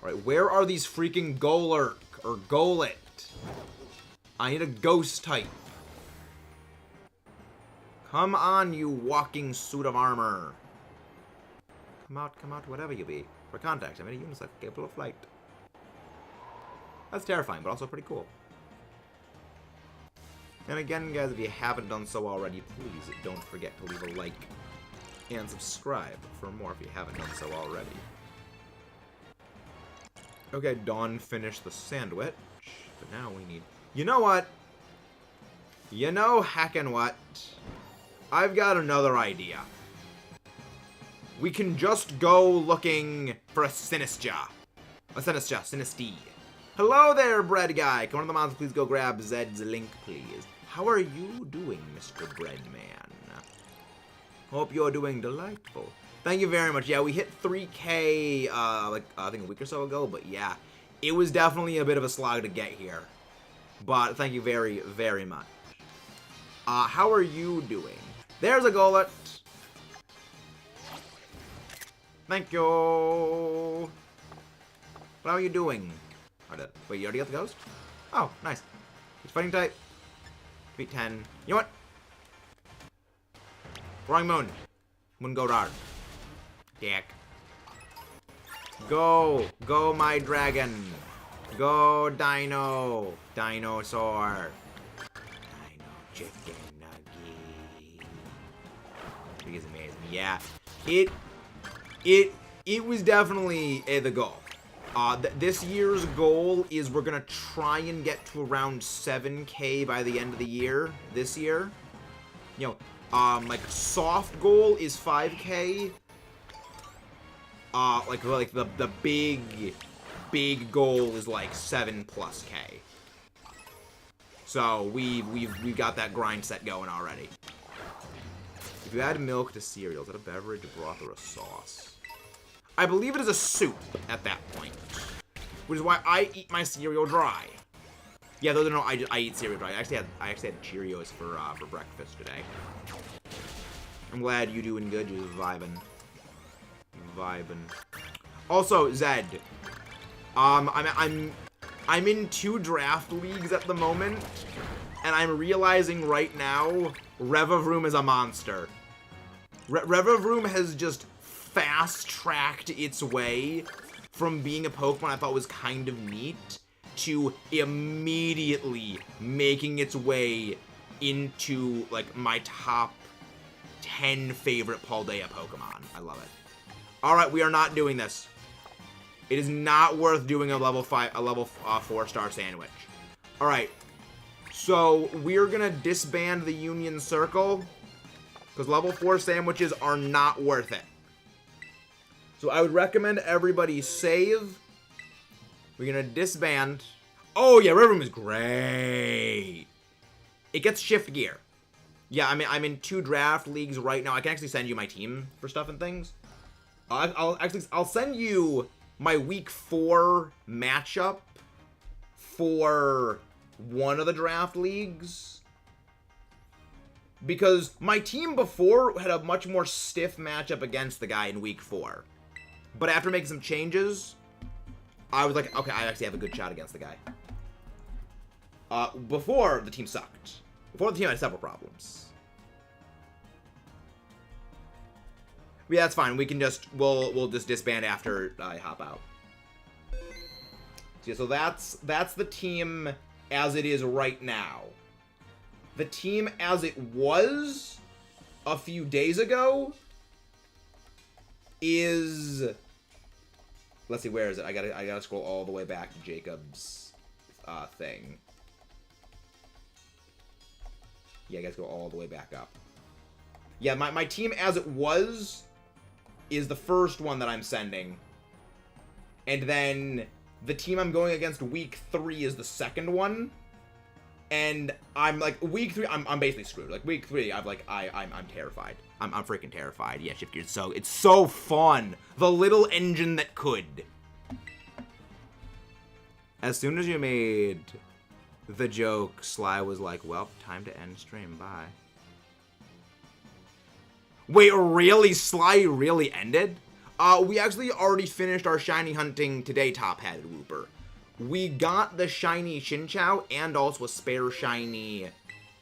Speaker 1: Alright, where are these freaking Golurk or Golett? I need a ghost type. Come on, you walking suit of armor. Come out, whatever you be. For contact, I'm in a unicycle capable of flight. That's terrifying, but also pretty cool. And again, guys, if you haven't done so already, please don't forget to leave a like and subscribe for more if you haven't done so already. Okay, Dawn finished the sandwich, but now we need... You know what? You know heckin' what? I've got another idea. We can just go looking for a Sinistia. Sinistea. Hello there, bread guy. Come on to the mountains, please go grab Zed's link, please. How are you doing, Mr. Breadman? Hope you're doing delightful. Thank you very much. Yeah, we hit 3K, I think a week or so ago, but yeah, it was definitely a bit of a slog to get here. But thank you very, very much. How are you doing? There's a Golett. Thank you. What are you doing? Wait, you already got the ghost? Oh, nice. It's fighting type. Defeat 10. You know what? Wrong moon. Moon go dark. Dick. Go. Go, my dragon. Go, dino. Dinosaur. Dino chicken nugget. It is amazing. Yeah. It was definitely the goal. This year's goal is we're gonna try and get to around 7K by the end of the year. This year, you know, like soft goal is 5K. Like the big goal is like 7+K. So we've got that grind set going already. If you add milk to cereal, is that a beverage, a broth, or a sauce? I believe it is a soup at that point, which is why I eat my cereal dry. Yeah, those are no. I eat cereal dry. I actually had Cheerios for breakfast today. I'm glad you doing good. You're vibing. Also, Zed. I'm in 2 draft leagues at the moment, and I'm realizing right now Revavroom is a monster. Revavroom has just fast-tracked its way from being a Pokemon I thought was kind of neat to immediately making its way into, like, my top 10 favorite Paldea Pokemon. I love it. Alright, we are not doing this. It is not worth doing a level 4-star sandwich. Alright. So, we're gonna disband the Union Circle, because level 4 sandwiches are not worth it. So I would recommend everybody save. We're gonna disband. Oh yeah, Red Room is great. It gets shift gear. Yeah, I'm in 2 draft leagues right now. I can actually send you my team for stuff and things. I'll send you my week 4 matchup for one of the draft leagues. Because my team before had a much more stiff matchup against the guy in week 4. But after making some changes, I was like, okay, I actually have a good shot against the guy. Before, the team sucked. Before, the team had several problems. But yeah, that's fine. We can just, we'll just disband after I hop out. So that's the team as it is right now. The team as it was a few days ago is, let's see, where is it? I gotta scroll all the way back to Jacob's thing. Yeah, I gotta go all the way back up. Yeah, my team as it was is the first one that I'm sending. And then the team I'm going against week 3 is the second one. And I'm like, week 3, I'm basically screwed. Like week 3, I'm terrified. I'm freaking terrified. Yeah, Shift Gear, it's so fun. The little engine that could. As soon as you made the joke, Sly was like, well, time to end stream, bye. Wait, really? Sly really ended? We actually already finished our shiny hunting today, Top-Hatted Wooper. We got the shiny Chinchou and also a spare shiny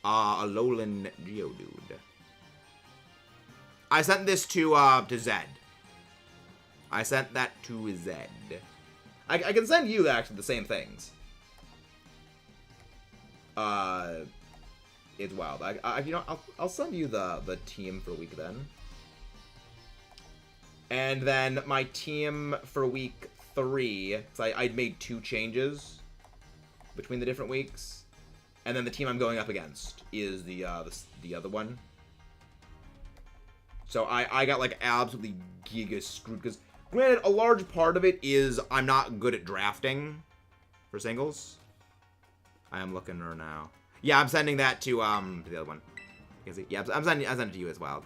Speaker 1: Alolan Geodude. I sent this to Zed. I sent that to Zed. I can send you actually the same things. It's wild. You know, I'll send you the team for week then. And then my team for week 3, so I made 2 changes between the different weeks. And then the team I'm going up against is the other one. So I got like absolutely giga screwed, because granted, a large part of it is I'm not good at drafting for singles. I am looking her now. Yeah, I'm sending that to the other one. Yeah, I'm sending it to you as well.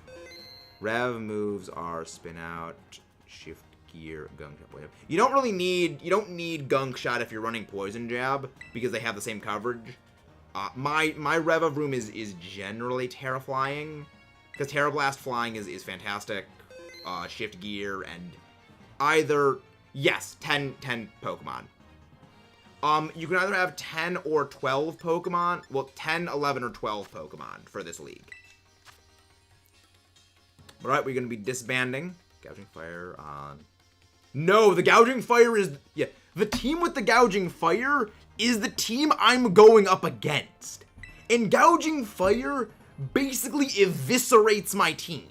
Speaker 1: Rev moves are spin out, shift gear, gunk shot. You don't need gunk shot if you're running poison jab, because they have the same coverage. My Revavroom is generally Terra flying, because Terra Blast flying is fantastic. Shift gear and either Yes, 10 Pokemon. You can either have 10 or 12 Pokemon. Well, 10, 11, or 12 Pokemon for this league. Alright, we're going to be disbanding. Gouging Fire on... No, the Gouging Fire is... Yeah, the team with the Gouging Fire is the team I'm going up against. And Gouging Fire basically eviscerates my team.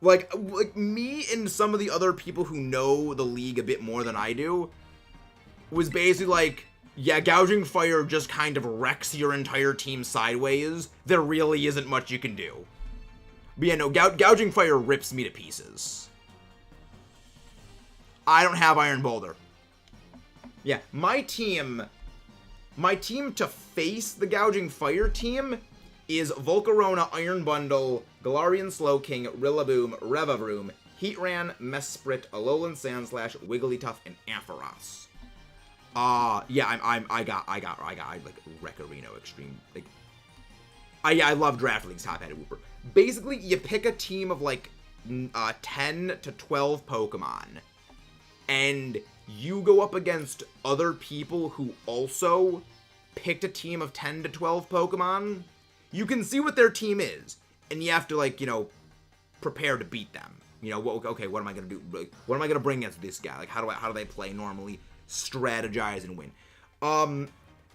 Speaker 1: Like me and some of the other people who know the league a bit more than I do was basically like, yeah, Gouging Fire just kind of wrecks your entire team sideways. There really isn't much you can do. But yeah, no, Gouging Fire rips me to pieces. I don't have Iron Boulder. Yeah, my team to face the Gouging Fire team is Volcarona, Iron Bundle, Galarian Slowking, Rillaboom, Revavroom, Heatran, Mesprit, Alolan Sandslash, Wigglytuff, and Ampharos. Yeah, I got like Recreino Extreme. Like, I love Draft League's top-headed Wooper. Basically, you pick a team of like 10 to 12 Pokemon, and you go up against other people who also picked a team of 10 to 12 Pokemon. You can see what their team is, and you have to, like, you know, prepare to beat them. You know, okay, what am I gonna do? What am I gonna bring against this guy? Like, how do they play normally? Strategize and win.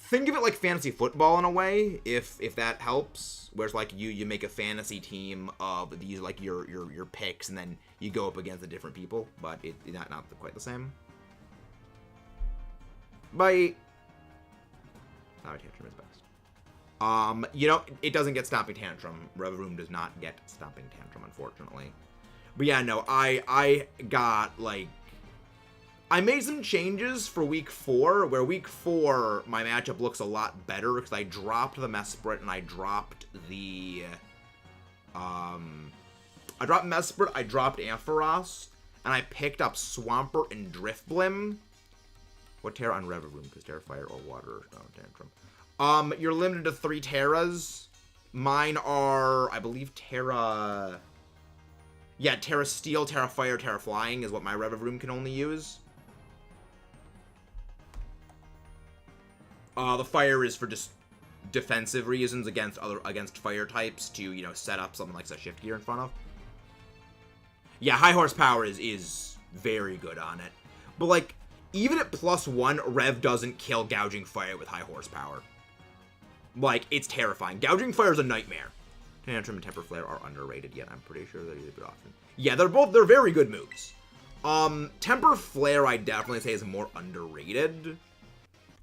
Speaker 1: Think of it like fantasy football in a way, if that helps. Where it's like you make a fantasy team of these, like, your picks, and then you go up against the different people, but it's not quite the same. Bye. Tantrum is best. You know, it doesn't get Stomping Tantrum. Revavroom does not get Stomping Tantrum, unfortunately. But yeah, no, I got, like... I made some changes for Week 4, where Week 4, my matchup looks a lot better, because I dropped the Mesprit, and I dropped the... I dropped Mesprit, I dropped Ampharos, and I picked up Swampert and Drifblim. What Terra on Revavroom? Because Terra Fire or Water. No, Tantrum. You're limited to 3 Terras. Mine are, I believe, Terra... Yeah, Terra Steel, Terra Fire, Terra Flying is what my Revavroom can only use. The Fire is for just defensive reasons against fire types to, you know, set up something like a Shift Gear in front of. Yeah, High Horsepower is very good on it. But, like, even at +1, Rev doesn't kill Gouging Fire with High Horsepower. Like, it's terrifying. Gouging Fire is a nightmare. Tantrum and Temper Flare are underrated, yet I'm pretty sure they're used a bit often. Yeah, they're very good moves. Temper Flare, I definitely say, is more underrated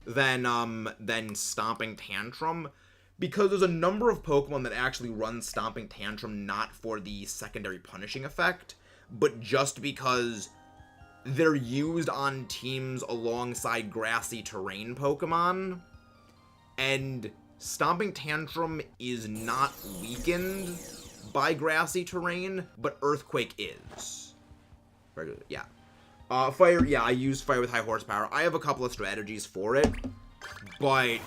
Speaker 1: than Stomping Tantrum, because there's a number of Pokemon that actually run Stomping Tantrum not for the secondary punishing effect, but just because they're used on teams alongside grassy terrain Pokemon, and Stomping Tantrum is not weakened by grassy terrain, but Earthquake is. Very good, yeah. Fire, yeah, I use Fire with High Horsepower. I have a couple of strategies for it, but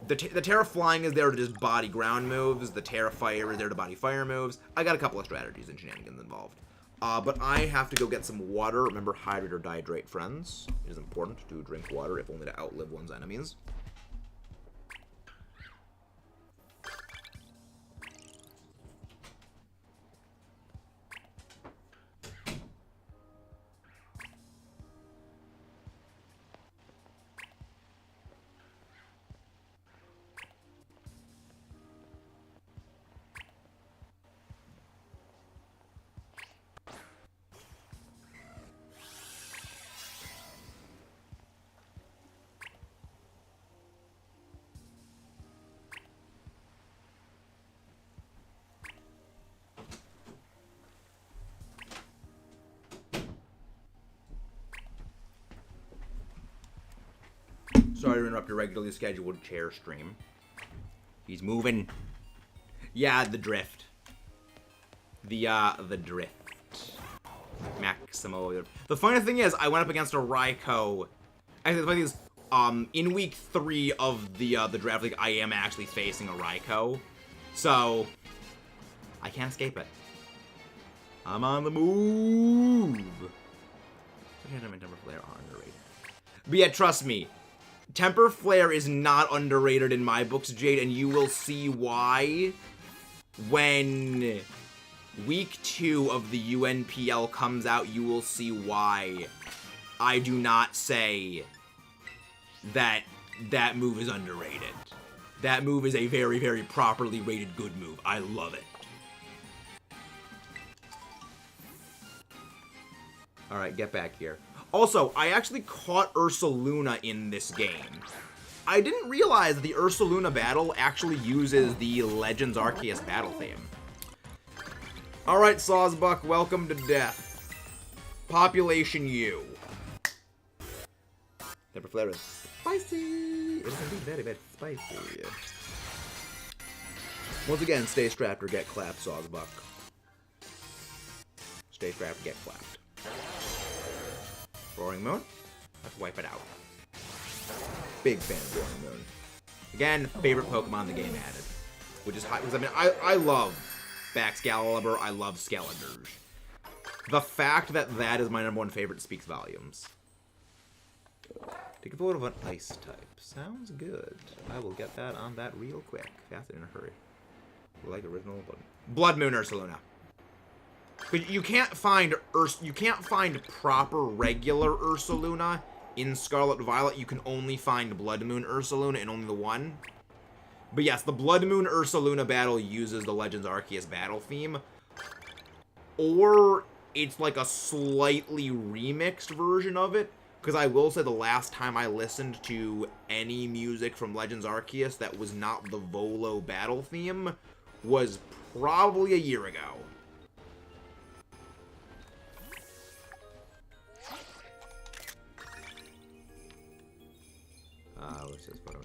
Speaker 1: the Terra Flying is there to just body ground moves. The Terra Fire is there to body fire moves. I got a couple of strategies and shenanigans involved. But I have to go get some water. Remember, hydrate or dehydrate, friends. It is important to drink water, if only to outlive one's enemies. Sorry to interrupt your regularly scheduled chair stream. He's moving. Yeah, the drift. The drift. Maximo. The funny thing is, I went up against a Raikou. Actually, the funny thing is, in week 3 of the draft league, I am actually facing a Raikou. So, I can't escape it. I'm on the move. Phantom and Temper Flare are underrated. But yeah, trust me, Temper Flare is not underrated in my books, Jade, and you will see why when week 2 of the UNPL comes out. You will see why I do not say that that move is underrated. That move is a very, very properly rated good move. I love it. Alright, get back here. Also, I actually caught Ursaluna in this game. I didn't realize the Ursaluna battle actually uses the Legends Arceus battle theme. Alright, Sawsbuck, welcome to death. Population U. Temper Flare is spicy. It is indeed very, very spicy. Once again, stay strapped or get clapped, Sawsbuck. Stay strapped or get clapped. Roaring Moon. Let's wipe it out. Big fan of Roaring Moon. Again, favorite Pokemon the game added. Which is high, because I mean, I love Baxcalibur, I love Skeledirge. The fact that that is my #1 favorite speaks volumes. Take a photo of an ice type. Sounds good. I will get that on that real quick. Fast and in a hurry. Like original Blood Moon Ursaluna. But you can't find proper regular Ursaluna in Scarlet Violet. You can only find Blood Moon Ursaluna and only the one. But yes, the Blood Moon Ursaluna battle uses the Legends Arceus battle theme. Or it's like a slightly remixed version of it. Because I will say the last time I listened to any music from Legends Arceus that was not the Volo battle theme was probably a year ago. Let's just put them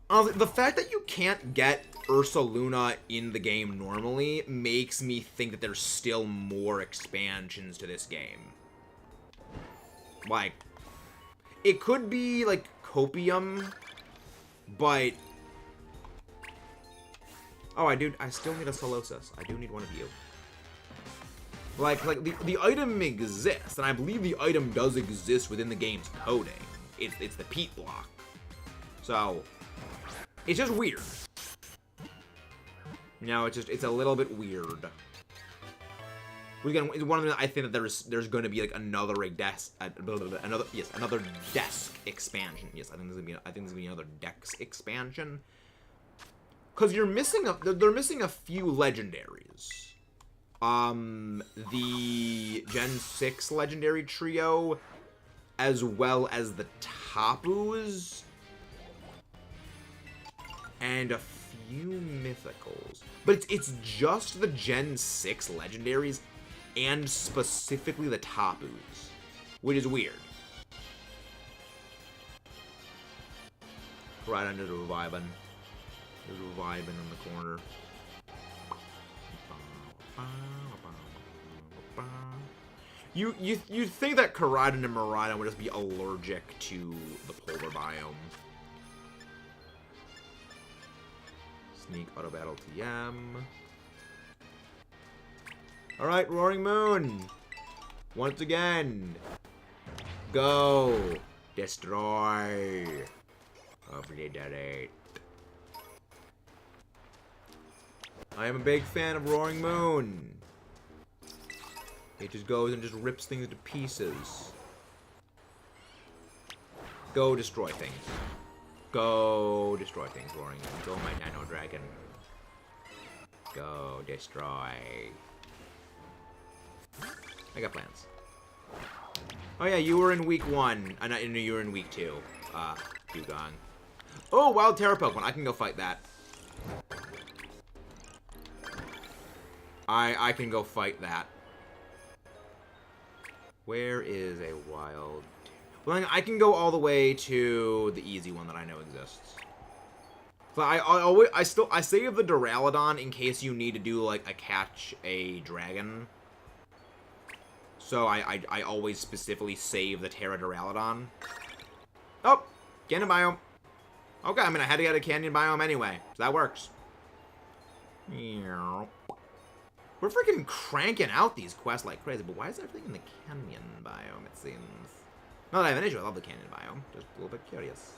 Speaker 1: down. The fact that you can't get Ursaluna in the game normally makes me think that there's still more expansions to this game. Like, it could be, like, Copium, but... Oh, I still need a Solosis. I do need one of you. Like the item exists, and I believe the item does exist within the game's coding. It's the Peat block. So, it's just weird. No, it's a little bit weird. Again, it's one of them. I think that there's going to be like another desk expansion. Yes, I think there's gonna be another Dex expansion. Cause they're missing a few legendaries. The Gen 6 legendary trio, as well as the Tapus, and a few mythicals. But it's just the Gen 6 legendaries, and specifically the Tapus, which is weird. Right under the Reviving. There's Reviving in the corner. You'd think that Koraidon and Miraidon would just be allergic to the polar biome. Sneak auto battle TM. Alright, Roaring Moon. Once again. Go. Destroy. Obliterate. I am a big fan of Roaring Moon. It just goes and just rips things to pieces. Go destroy things. Go destroy things, Roaring Moon. Go, my Nano Dragon. Go destroy. I got plans. Oh yeah, you were in week 1. I knew you were in week 2. Dugong. Oh, Wild Terra Pokemon. I can go fight that. I can go fight that. Where is a wild... Well, I can go all the way to the easy one that I know exists. So I save the Duraludon in case you need to do like a catch a dragon. So I always specifically save the Terra Duraludon. Oh, Canyon Biome. Okay, I mean I had to get a Canyon Biome anyway, so that works. We're freaking cranking out these quests like crazy, but why is everything in the canyon biome, it seems? Not that I have an issue, I love the canyon biome. Just a little bit curious.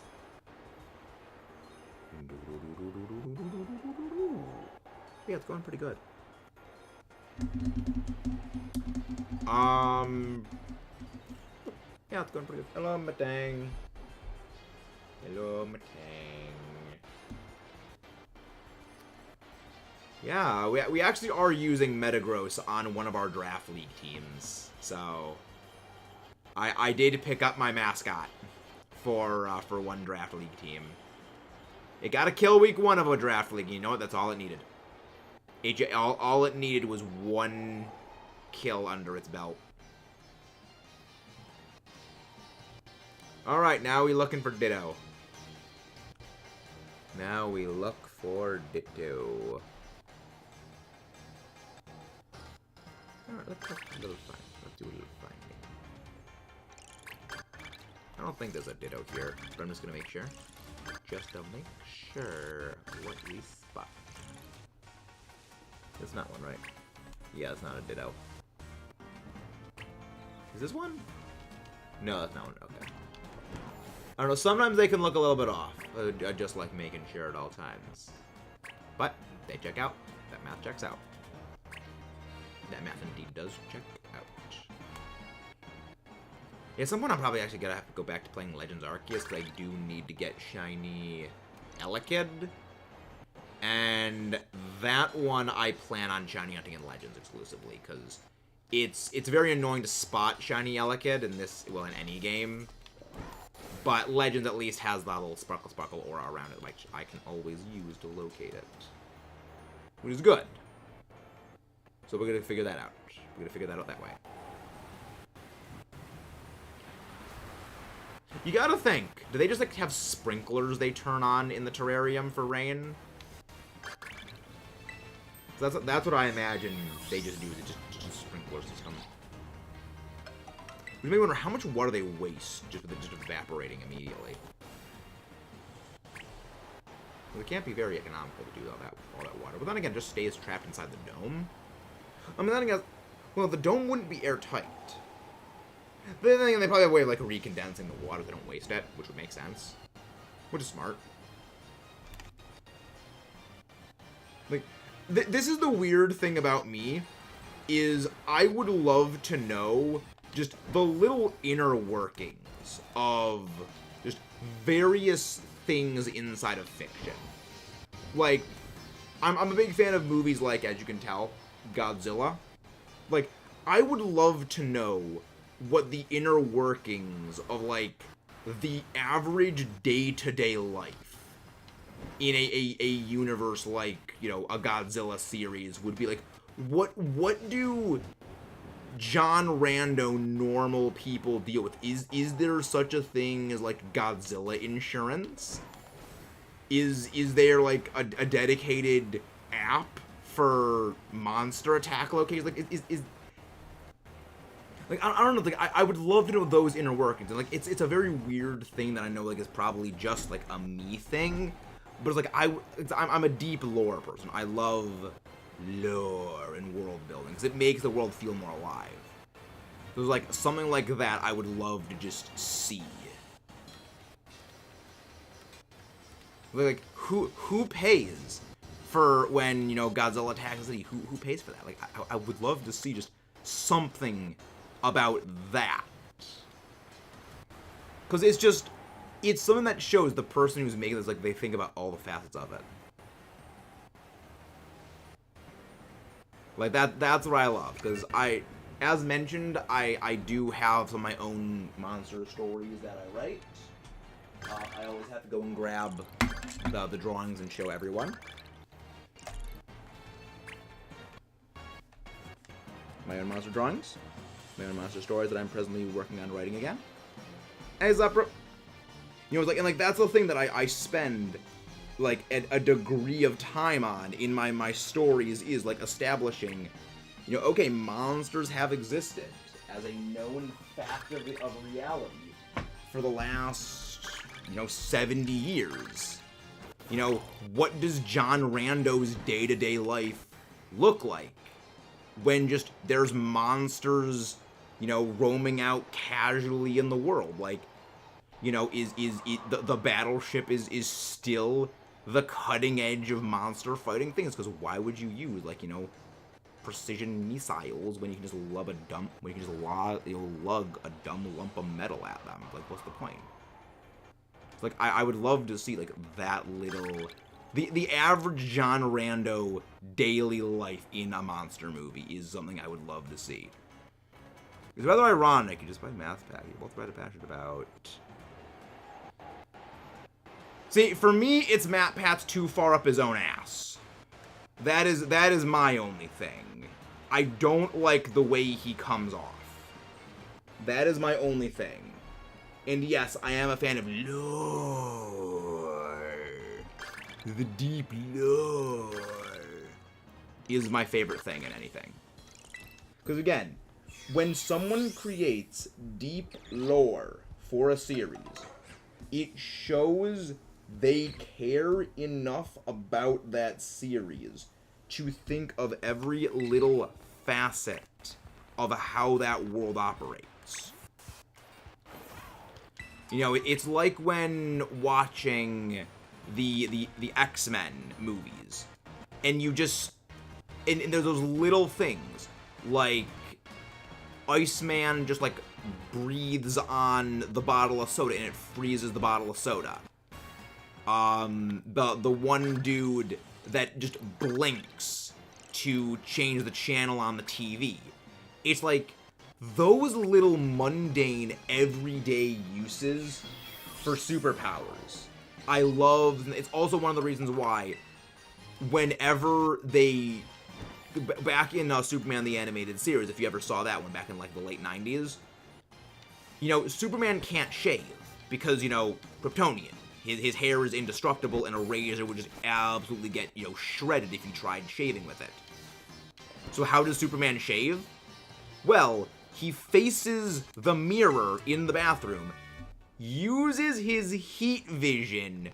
Speaker 1: Yeah, it's going pretty good. Yeah, it's going pretty good. Hello, Matang. Hello, Matang. Yeah, we actually are using Metagross on one of our draft league teams. So, I did pick up my mascot for one draft league team. It got a kill week 1 of a draft league. You know what? That's all it needed. All it needed was 1 kill under its belt. Alright, now we looking for Ditto. Now we look for Ditto. Alright, let's do a little finding. I don't think there's a Ditto here, but I'm just gonna make sure. Just to make sure what we spot. It's not one, right? Yeah, it's not a Ditto. Is this one? No, that's not one. Okay. I don't know, sometimes they can look a little bit off. I just like making sure at all times. But they check out. That math checks out. That math indeed does check out. Yeah, at some point I'm probably actually gonna have to go back to playing Legends Arceus, because I do need to get shiny Elekid. And that one I plan on shiny hunting in Legends exclusively, because it's very annoying to spot shiny Elekid in this, well, in any game. But Legends at least has that little sparkle aura around it, which I can always use to locate it. Which is good. So we're gonna figure that out. We're gonna figure that out that way. You gotta think, do they just like have sprinklers they turn on in the terrarium for rain? So that's what I imagine they just do. They just sprinklers system. You may wonder how much water they waste just with it just evaporating immediately. Well, it can't be very economical to do all that water. But then again, it just stays trapped inside the dome. I mean, then again, well, the dome wouldn't be airtight. But then again, they probably have a way of like recondensing the water. They don't waste it, which would make sense. Which is smart. Like, this is the weird thing about me, is I would love to know just the little inner workings of just various things inside of fiction. Like, I'm a big fan of movies like, as you can tell, Godzilla. Like, I would love to know what the inner workings of, like, the average day-to-day life in a universe like, you know, a Godzilla series would be like. What do John Rando normal people deal with? Is there such a thing as like Godzilla insurance? Is there like a dedicated app for monster attack locations? Like is like I don't know. Like I would love to know those inner workings. And like it's a very weird thing that I know like is probably just like a me thing, but it's like I'm a deep lore person. I love lore and world building because it makes the world feel more alive. There's like something like that I would love to just see. Like who pays for when, you know, Godzilla attacks the city? Who pays for that? Like I would love to see just something about that, because it's something that shows the person who's making this, like, they think about all the facets of it. Like, that's what I love, because as mentioned, I do have some of my own monster stories that I write. I always have to go and grab the drawings and show everyone. My own monster drawings. My own monster stories that I'm presently working on writing again. Hey, Zephyr. You know, it's like, and like, that's the thing that I spend, like, a degree of time on in my stories, is, like, establishing, you know, okay, monsters have existed as a known fact of reality for the last, you know, 70 years. You know, what does John Rando's day-to-day life look like? when just there's monsters, you know, roaming out casually in the world. Like, you know, the battleship is still the cutting edge of monster fighting things, because why would you use, like, you know, precision missiles when you can just lug a dumb lump of metal at them? Like, what's the point? Like, I would love to see, like, that little... The average John Rando daily life in a monster movie is something I would love to see. It's rather ironic. You just buy Math Pack. You both write a passion about... See, for me, it's Matt Pat's too far up his own ass. That is my only thing. I don't like the way he comes off. That is my only thing. And yes, I am a fan of lore. The deep lore is my favorite thing in anything. Because again, when someone creates deep lore for a series, it shows they care enough about that series to think of every little facet of how that world operates. You know, it's like when watching the X-Men movies, and you just, and there's those little things, like Iceman just, like, breathes on the bottle of soda and it freezes the bottle of soda. The one dude that just blinks to change the channel on the TV. It's like those little mundane everyday uses for superpowers. I love, it's also one of the reasons why whenever they, back in Superman the Animated Series, if you ever saw that one back in, like, the late 90s, you know, Superman can't shave because, you know, Kryptonian. His hair is indestructible, and a razor would just absolutely get, you know, shredded if you tried shaving with it. So how does Superman shave? Well, he faces the mirror in the bathroom, uses his heat vision,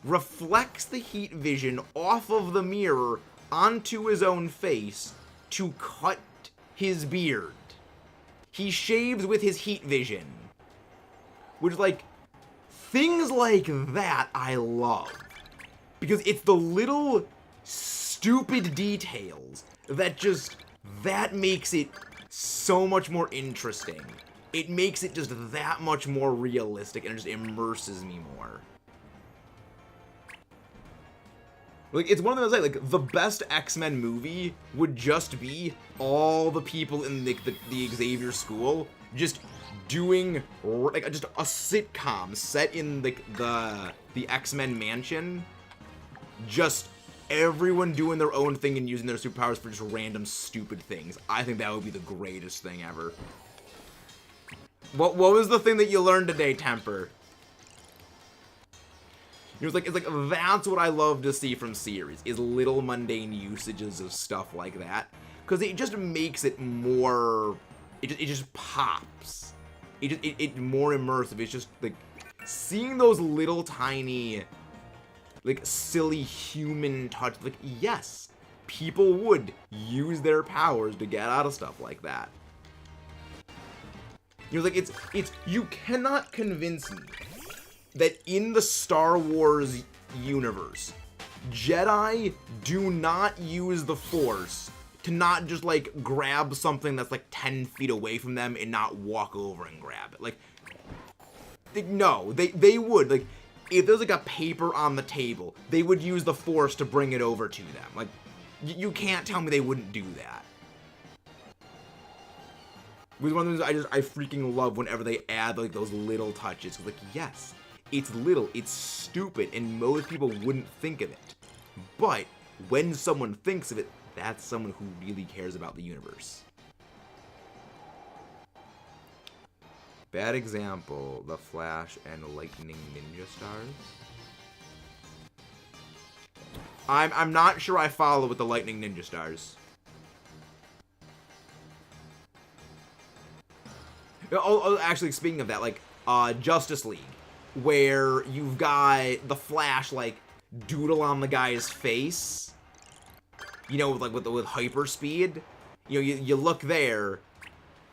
Speaker 1: reflects the heat vision off of the mirror onto his own face to cut his beard. He shaves with his heat vision. Which, like, things like that I love. Because it's the little stupid details that makes it so much more interesting. It makes it just that much more realistic, and it just immerses me more. Like, it's one of those, like, the best X-Men movie would just be all the people in the Xavier school just doing, like, just a sitcom set in the X-Men mansion. Just everyone doing their own thing and using their superpowers for just random stupid things. I think that would be the greatest thing ever. What was the thing that you learned today, Temper? It's like that's what I love to see from series, is little mundane usages of stuff like that, because it just makes it more, it just pops. It more immersive. It's just like seeing those little tiny, like, silly human touch. Like, yes, people would use their powers to get out of stuff like that. You know, like, it's you cannot convince me that in the Star Wars universe, Jedi do not use the Force to not just, like, grab something that's, like, 10 feet away from them and not walk over and grab it. Like, no, they would. Like, if there's, like, a paper on the table, they would use the Force to bring it over to them. Like, you can't tell me they wouldn't do that. It was one of those I freaking love whenever they add, like, those little touches. Like, yes, it's little, it's stupid, and most people wouldn't think of it. But when someone thinks of it, that's someone who really cares about the universe. Bad example, the Flash and Lightning Ninja Stars. I'm not sure I follow with the Lightning Ninja Stars. Oh, actually, speaking of that, like, Justice League, where you've got the Flash, like, doodle on the guy's face, you know, like, with hyper speed. you know, you look there,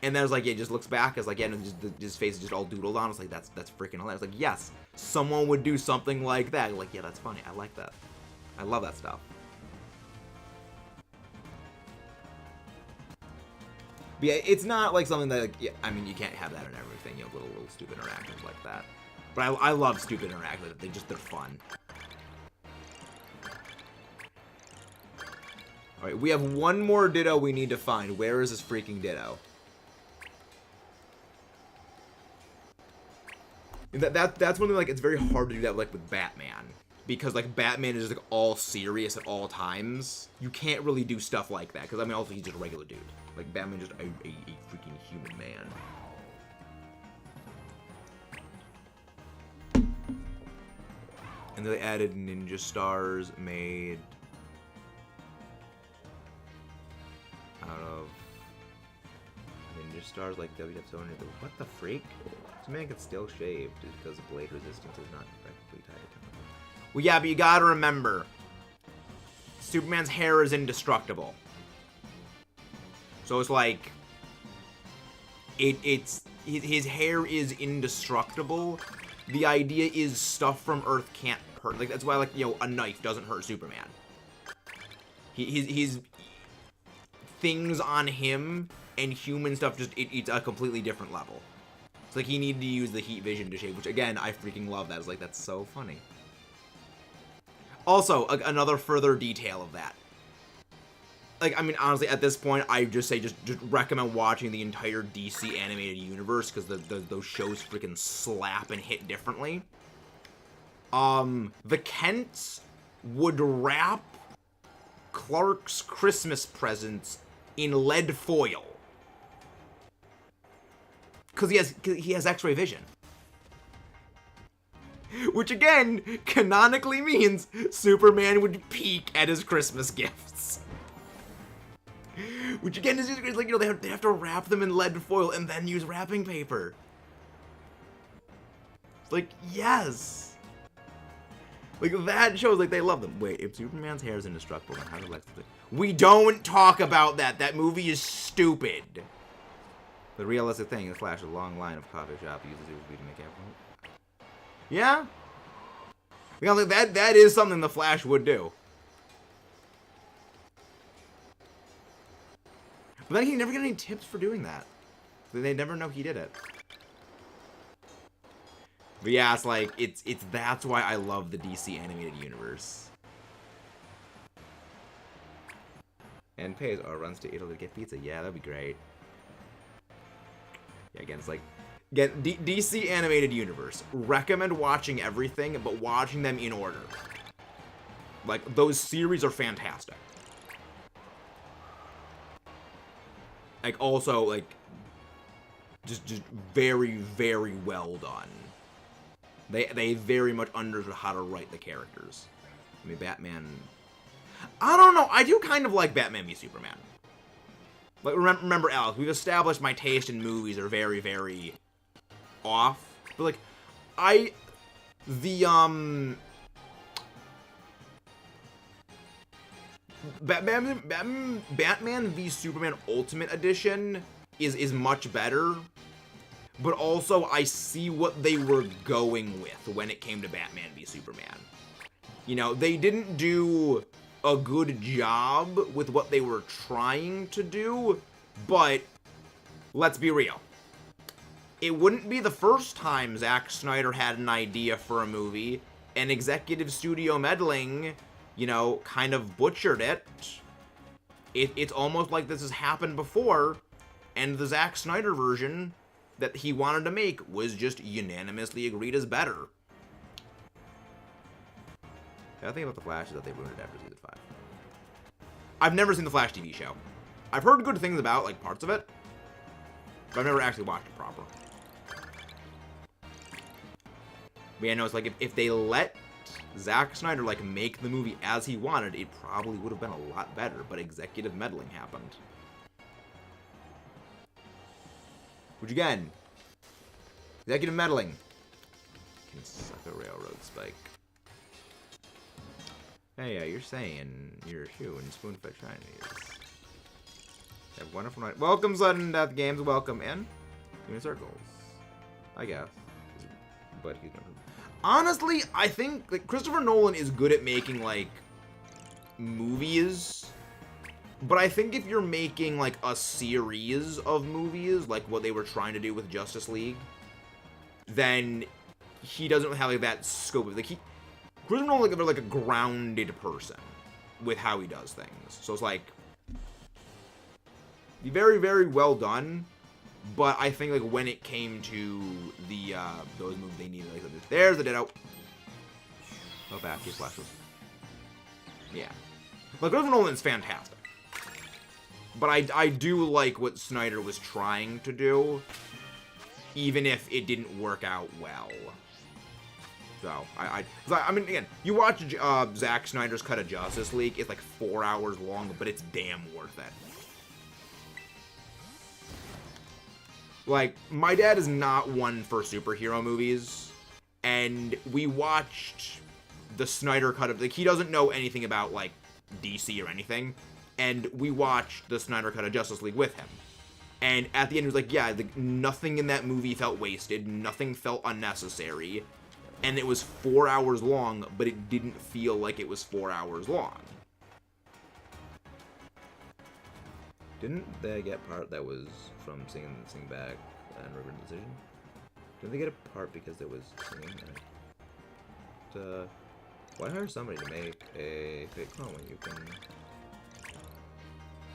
Speaker 1: and then it's like, yeah, it just looks back, it's like, yeah, and his face is just all doodled on. It's like, that's freaking hilarious. Like, yes, someone would do something like that. Like, yeah, that's funny. I like that. I love that stuff. But yeah, it's not like something that, like, yeah, I mean, you can't have that in everything, you know, little stupid interactions like that. But I love stupid interactions. They're fun. Alright, we have one more Ditto we need to find. Where is this freaking Ditto? That's one thing, like, it's very hard to do that, like, with Batman. Because, like, Batman is, like, all serious at all times. You can't really do stuff like that. Because, I mean, also, he's just a regular dude. Like, Batman's just a freaking human man. And they added ninja stars made out of ninja stars like WWF's own. What the freak? This man can still shave just because blade resistance is not directly tied to chemical. Well, yeah, but you gotta remember, Superman's hair is indestructible. So it's like, his hair is indestructible. The idea is stuff from Earth can't hurt. Like, that's why, like, you know, a knife doesn't hurt Superman. His things on him and human stuff just, it's a completely different level. It's like he needed to use the heat vision to shave, which, again, I freaking love that. It's like, that's so funny. Also, another further detail of that. Like, I mean, honestly, at this point, I just say just recommend watching the entire DC animated universe, because those shows freaking slap and hit differently. The Kents would wrap Clark's Christmas presents in lead foil. Because he has X-ray vision. Which, again, canonically means Superman would peek at his Christmas gifts. Which, again, is just like, you know, they have to wrap them in lead foil and then use wrapping paper. It's like, yes. Like, that shows, like, they love them. Wait, if Superman's hair is indestructible, then how do Lex... We don't talk about that. That movie is stupid. The realistic thing is Flash, a long line of coffee shop uses Super to make everyone. Yeah? You know, like, that is something the Flash would do. But then he never got any tips for doing that. They never know he did it. But yeah, it's like, that's why I love the DC animated universe. And pays or runs to Italy to get pizza. Yeah, that'd be great. Yeah, again, it's like, again, DC animated universe. Recommend watching everything, but watching them in order. Like, those series are fantastic. Like, also, like, just very, very well done. They very much understood how to write the characters. I mean, Batman... I don't know, I do kind of like Batman v Superman. Like, remember, Alex, we've established my taste in movies are very, very off. But, like, Batman v Superman Ultimate Edition is much better, but also I see what they were going with when it came to Batman v Superman. You know, they didn't do a good job with what they were trying to do, but let's be real. It wouldn't be the first time Zack Snyder had an idea for a movie, and executive studio meddling, you know, kind of butchered it. It's almost like this has happened before, and the Zack Snyder version that he wanted to make was just unanimously agreed as better. The other thing about The Flash is that they ruined it after season 5. I've never seen The Flash TV show. I've heard good things about, like, parts of it, but I've never actually watched it proper. But yeah, no, it's like, if they let Zack Snyder, like, make the movie as he wanted, it probably would have been a lot better, but executive meddling happened. Which, again, executive meddling can suck a railroad spike. Hey, you're saying you're a shoe and spoon-fed shinies. Have a wonderful night. Welcome, Sudden Death Games. Welcome in. Give me circles. I guess. But he's not. Honestly, I think like Christopher Nolan is good at making like movies. But I think if you're making like a series of movies, like what they were trying to do with Justice League, then he doesn't have like that scope of like Christopher Nolan like a grounded person with how he does things. So it's like very, very well done. But I think like when it came to the those moves they needed, like there's the Ditto. Oh, back he flashes. Yeah, like Christopher Nolan's fantastic. But I do like what Snyder was trying to do, even if it didn't work out well. So I mean, again, you watch Zack Snyder's cut of Justice League. It's like 4 hours long, but it's damn worth it. Like, my dad is not one for superhero movies, and we watched the Snyder cut of, like, he doesn't know anything about, like, DC or anything, and we watched the Snyder cut of Justice League with him. And at the end, he was like, yeah, nothing in that movie felt wasted, nothing felt unnecessary, and it was 4 hours long, but it didn't feel like it was 4 hours long. Didn't they get part that was from singing back and River Decision? Didn't they get a part because there was singing? Why hire somebody to make a fake clone when you can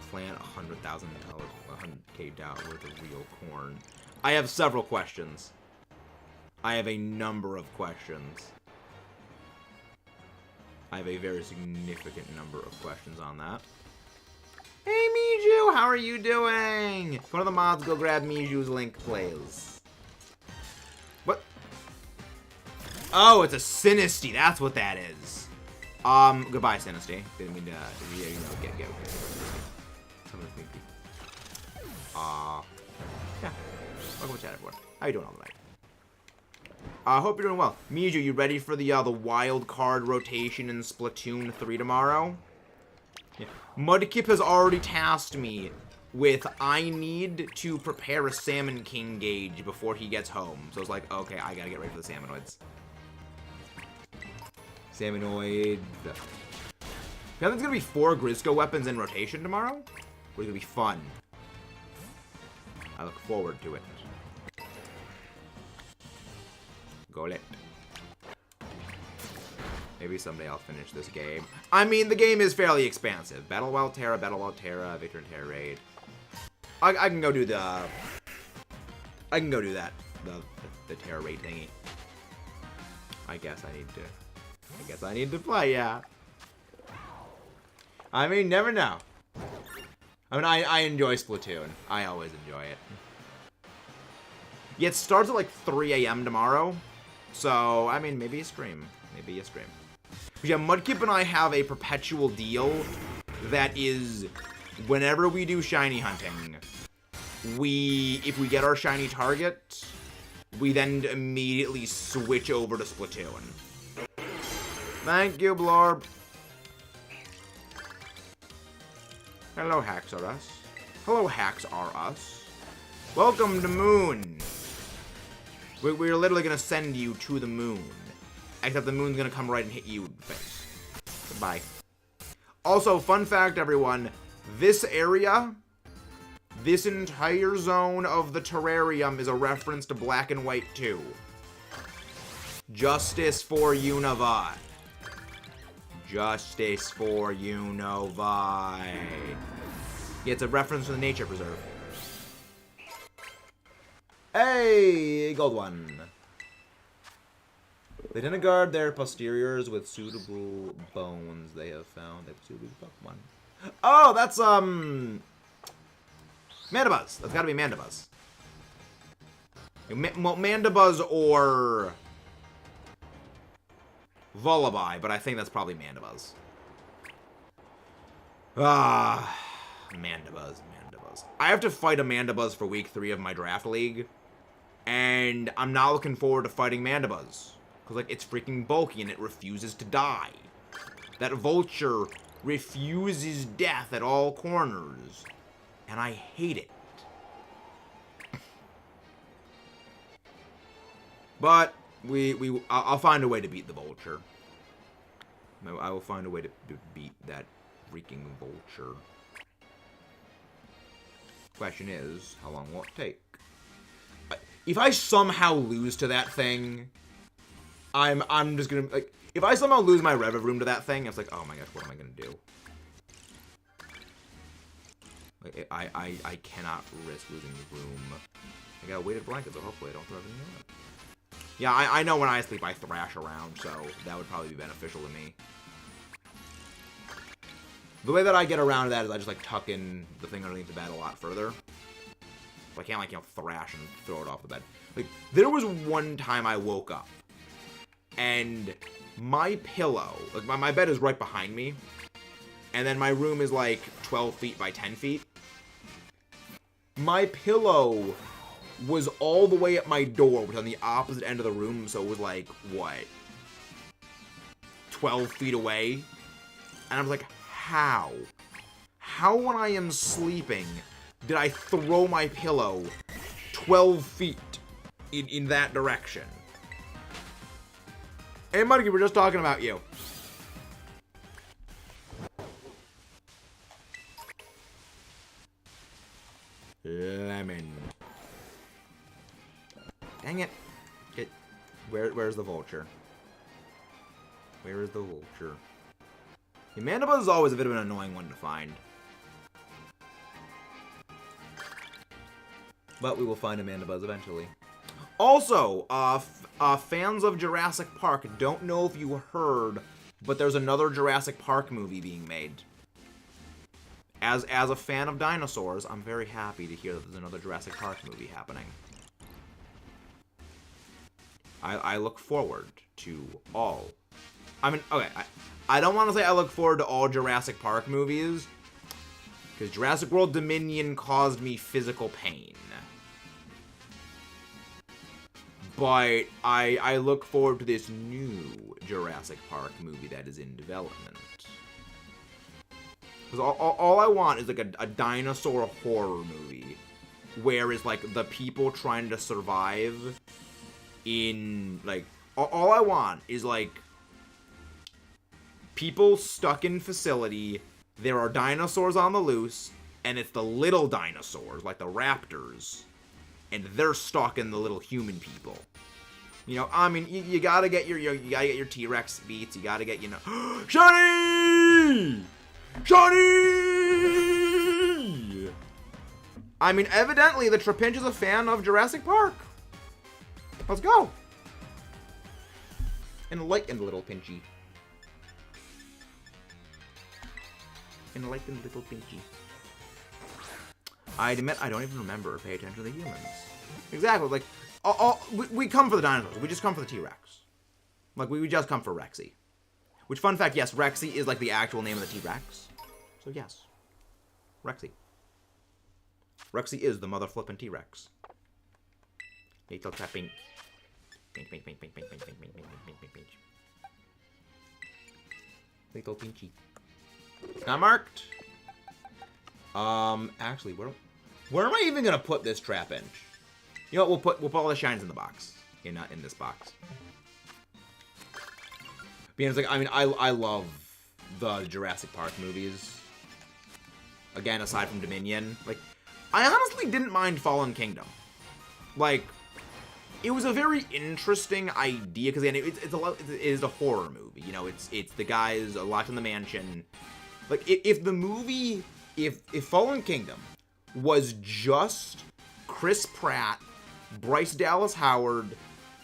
Speaker 1: plant $100,000, $100K worth of real corn? I have several questions. I have a number of questions. I have a very significant number of questions on that. Hey, Miju, how are you doing? If one of the mods go grab Miju's link, please. What? Oh, it's a Sinisty. That's what that is. Goodbye, Sinisty. Didn't mean to, yeah, you know, get. Yeah. Welcome to chat, everyone. How you doing all night? I hope you're doing well. Miju, you ready for the wild card rotation in Splatoon 3 tomorrow? Yeah. Mudkip has already tasked me with I need to prepare a Salmon King gauge before he gets home. So it's like, okay, I gotta get ready for the Salmonoids. Salmonoid. You think there's gonna be 4 Grizzco weapons in rotation tomorrow? Or is it gonna be fun? I look forward to it. Go lit. Maybe someday I'll finish this game. I mean, the game is fairly expansive. Battle Wild Terra, Victor and Terra Raid. I can go do the... I can go do that. The Terra Raid thingy. I guess I need to play, yeah. I mean, never know. I mean, I enjoy Splatoon. I always enjoy it. Yeah, it starts at like 3 a.m. tomorrow. So, I mean, maybe a stream. Maybe a stream. But yeah, Mudkip and I have a perpetual deal that is, whenever we do shiny hunting, if we get our shiny target, we then immediately switch over to Splatoon. Thank you, Blorb. Hello, Hacks are us. Hello, Hacks are us. Welcome to Moon. We're literally gonna send you to the moon. Except the moon's gonna come right and hit you in the face. Goodbye. Also, fun fact, everyone. This area, this entire zone of the terrarium is a reference to Black and White 2. Justice for Univai. Justice for Univai. Yeah, it's a reference to the nature preserve. Hey, gold one. They didn't guard their posteriors with suitable bones they have found. They've suitable Pokemon. Oh, that's Mandibuzz. That's gotta be Mandibuzz. Well, Mandibuzz or Vullaby, but I think that's probably Mandibuzz. Mandibuzz. I have to fight a Mandibuzz for week 3 of my draft league, and I'm not looking forward to fighting Mandibuzz. Because, like, it's freaking bulky and it refuses to die. That vulture refuses death at all corners. And I hate it. But I'll find a way to beat the vulture. I will find a way to beat that freaking vulture. Question is, how long will it take? If I somehow lose to that thing, I'm just gonna, like, if I somehow lose my Rev room to that thing, it's like, oh my gosh, what am I gonna do? Like, I cannot risk losing the room. I got a weighted blanket, so hopefully I don't throw everything on it. Yeah, I know when I sleep I thrash around, so that would probably be beneficial to me. The way that I get around that is I just, like, tuck in the thing underneath the bed a lot further. So I can't, like, you know, thrash and throw it off the bed. Like, there was one time I woke up, and my pillow, like, my bed is right behind me, and then my room is, like, 12 feet by 10 feet. My pillow was all the way at my door, which was on the opposite end of the room, so it was, like, what? 12 feet away? And I was like, how? How, when I am sleeping, did I throw my pillow 12 feet in that direction? Hey, Muddy, we're just talking about you. Lemon. Dang it. Where's the vulture? Where is the vulture? The Mandibuzz is always a bit of an annoying one to find. But we will find a Mandibuzz eventually. Also, fans of Jurassic Park, don't know if you heard, but there's another Jurassic Park movie being made. As a fan of dinosaurs, I'm very happy to hear that there's another Jurassic Park movie happening. I look forward to all. I mean, okay, I don't want to say I look forward to all Jurassic Park movies, because Jurassic World Dominion caused me physical pain. But I look forward to this new Jurassic Park movie that is in development. Because all I want is, like, a dinosaur horror movie where it's, like, the people trying to survive in, like, all I want is, like, people stuck in facility, there are dinosaurs on the loose, and it's the little dinosaurs, like the raptors, and they're stalking the little human people. You know, I mean, you gotta get your T-Rex beats, you gotta get, you know, Shiny! Shiny! I mean, evidently the Trapinch is a fan of Jurassic Park. Let's go. Enlightened little Pinchy. Enlightened little Pinchy. I admit I don't even remember or pay attention to the humans. Exactly, like, we come for the dinosaurs. We just come for the T-Rex. Like, we just come for Rexy. Which, fun fact, yes, Rexy is, like, the actual name of the T-Rex. So, yes. Rexy. Rexy is the mother flippin' T-Rex. Little tapping. Pinch, pinch, pinch, pinch, pinch, pinch, pinch, pinch, pinch, pinch, pinch, pinch. Little Pinchy. Not marked. Actually, where am I even gonna put this Trapinch? You know what, we'll put all the shines in the box. In this box. Because, like, I mean, I love the Jurassic Park movies. Again, aside from Dominion. Like, I honestly didn't mind Fallen Kingdom. Like, it was a very interesting idea, because again, it is a horror movie. You know, it's the guys locked in the mansion. Like, if Fallen Kingdom was just Chris Pratt, Bryce Dallas Howard,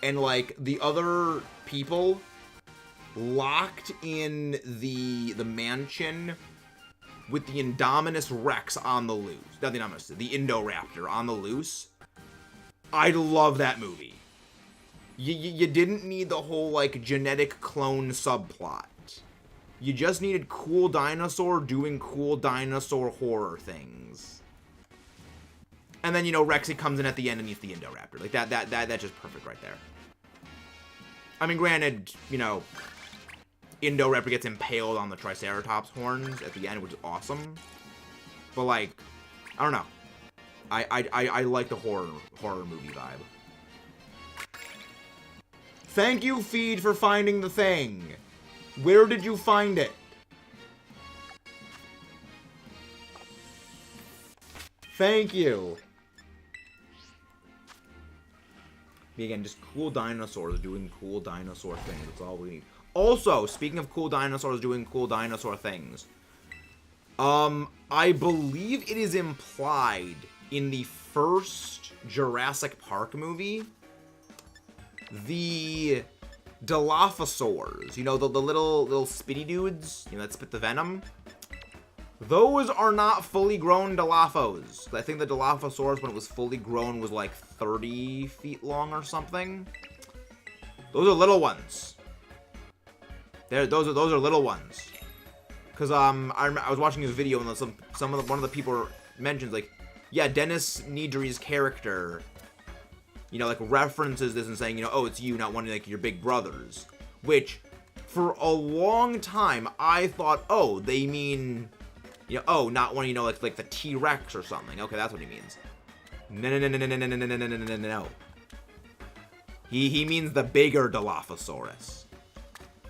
Speaker 1: and, like, the other people locked in the mansion with the Indominus Rex on the loose. Not the Indominus, the Indoraptor on the loose. I love that movie. You didn't need the whole, like, genetic clone subplot. You just needed cool dinosaur doing cool dinosaur horror things. And then, you know, Rexy comes in at the end and eats the Indoraptor. Like, that's just perfect right there. I mean, granted, you know, Indoraptor gets impaled on the Triceratops horns at the end, which is awesome. But, like, I don't know. I like the horror movie vibe. Thank you, Feed, for finding the thing. Where did you find it? Thank you. Again, just cool dinosaurs doing cool dinosaur things. That's all we need. Also, speaking of cool dinosaurs doing cool dinosaur things, I believe it is implied in the first Jurassic Park movie, the Dilophosaurs, you know, the little spitty dudes, you know, that spit the venom. Those are not fully grown Dilophos. I think the Dilophosaurus, when it was fully grown, was like 30 feet long or something. Those are little ones. Those are little ones. Cause I was watching this video and one of the people mentions like, yeah, Dennis Nedry's character, you know, like references this and saying, you know, oh, it's you, not one of like your big brothers. Which, for a long time, I thought, oh, they mean, you know, oh, not one, you know, like the T-Rex or something. Okay, that's what he means. No. He means the bigger Dilophosaurus.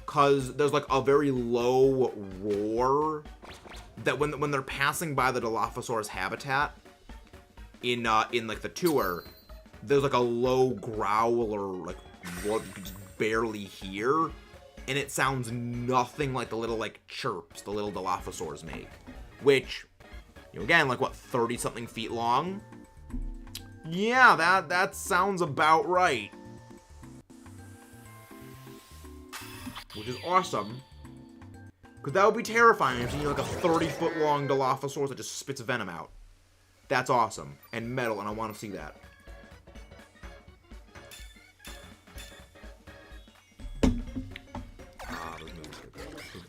Speaker 1: Cause there's like a very low roar that when they're passing by the Dilophosaurus habitat in like the tour, there's like a low growl or like what you can just barely hear, and it sounds nothing like the little like chirps the little Dilophosaurs make. Which, you know, again, like what, 30-something feet long? Yeah, that sounds about right. Which is awesome. Because that would be terrifying if you like a 30-foot long Dilophosaurus that just spits venom out. That's awesome. And metal, and I want to see that.